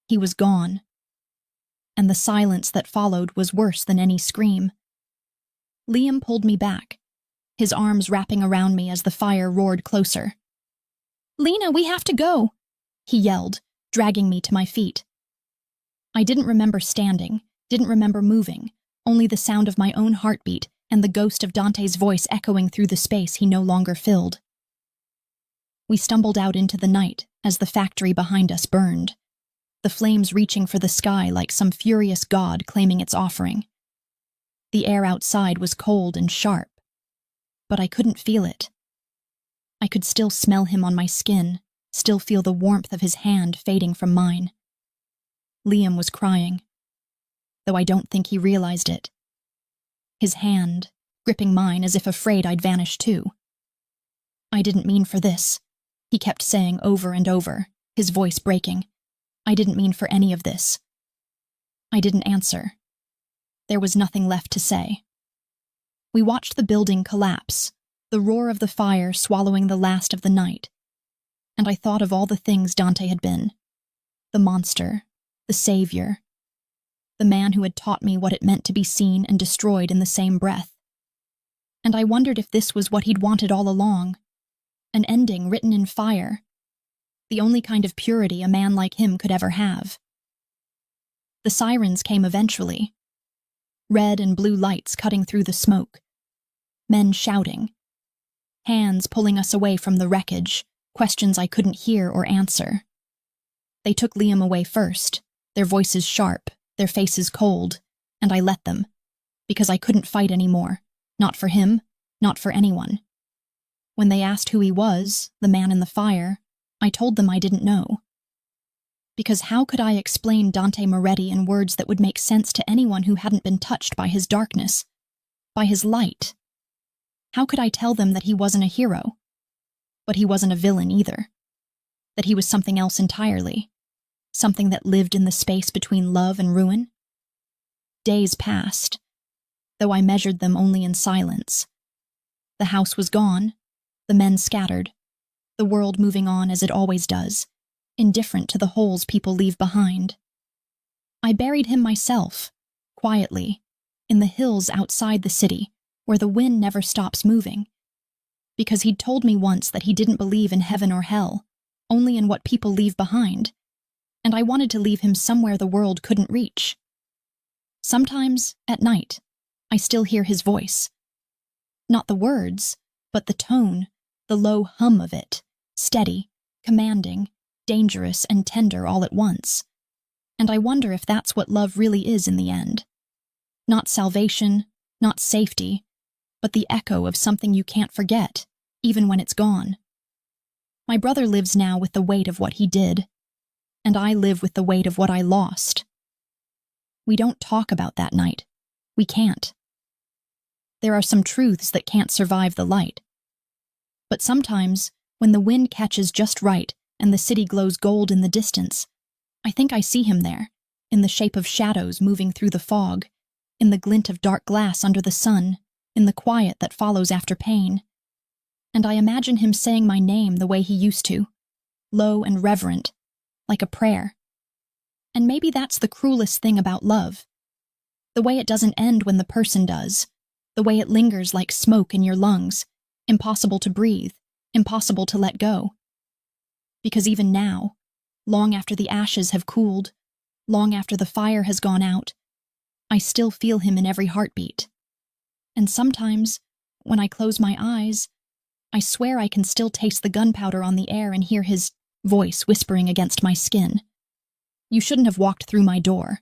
He was gone. And the silence that followed was worse than any scream. Liam pulled me back, his arms wrapping around me as the fire roared closer. "Lena, we have to go," he yelled, dragging me to my feet. I didn't remember standing, didn't remember moving, only the sound of my own heartbeat and the ghost of Dante's voice echoing through the space he no longer filled. We stumbled out into the night as the factory behind us burned, the flames reaching for the sky like some furious god claiming its offering. The air outside was cold and sharp, but I couldn't feel it. I could still smell him on my skin, still feel the warmth of his hand fading from mine. Liam was crying, though I don't think he realized it. His hand, gripping mine as if afraid I'd vanish too. "I didn't mean for this," he kept saying over and over, his voice breaking. "I didn't mean for any of this." I didn't answer. There was nothing left to say. We watched the building collapse, the roar of the fire swallowing the last of the night. and I thought of all the things Dante had been. The monster, the savior, the man who had taught me what it meant to be seen and destroyed in the same breath. And I wondered if this was what he'd wanted all along, an ending written in fire, the only kind of purity a man like him could ever have. The sirens came eventually, red and blue lights cutting through the smoke, men shouting, hands pulling us away from the wreckage, questions I couldn't hear or answer. They took Liam away first, their voices sharp, their faces cold, and I let them, because I couldn't fight anymore, not for him, not for anyone. When they asked who he was, the man in the fire, I told them I didn't know. Because how could I explain Dante Moretti in words that would make sense to anyone who hadn't been touched by his darkness, by his light? How could I tell them that he wasn't a hero? But he wasn't a villain either. That he was something else entirely. Something that lived in the space between love and ruin? Days passed, though I measured them only in silence. The house was gone, the men scattered, the world moving on as it always does, indifferent to the holes people leave behind. I buried him myself, quietly, in the hills outside the city, where the wind never stops moving. Because he'd told me once that he didn't believe in heaven or hell, only in what people leave behind, and I wanted to leave him somewhere the world couldn't reach. Sometimes, at night, I still hear his voice. Not the words, but the tone, the low hum of it, steady, commanding, dangerous and tender all at once. And I wonder if that's what love really is in the end. Not salvation, not safety, but the echo of something you can't forget, even when it's gone. My brother lives now with the weight of what he did, and I live with the weight of what I lost. We don't talk about that night. We can't. There are some truths that can't survive the light. But sometimes, when the wind catches just right and the city glows gold in the distance, I think I see him there, in the shape of shadows moving through the fog, in the glint of dark glass under the sun, in the quiet that follows after pain. And I imagine him saying my name the way he used to, low and reverent, like a prayer. And maybe that's the cruelest thing about love. The way it doesn't end when the person does, the way it lingers like smoke in your lungs, impossible to breathe, impossible to let go. Because even now, long after the ashes have cooled, long after the fire has gone out, I still feel him in every heartbeat. And sometimes, when I close my eyes, I swear I can still taste the gunpowder on the air and hear his voice whispering against my skin. You shouldn't have walked through my door.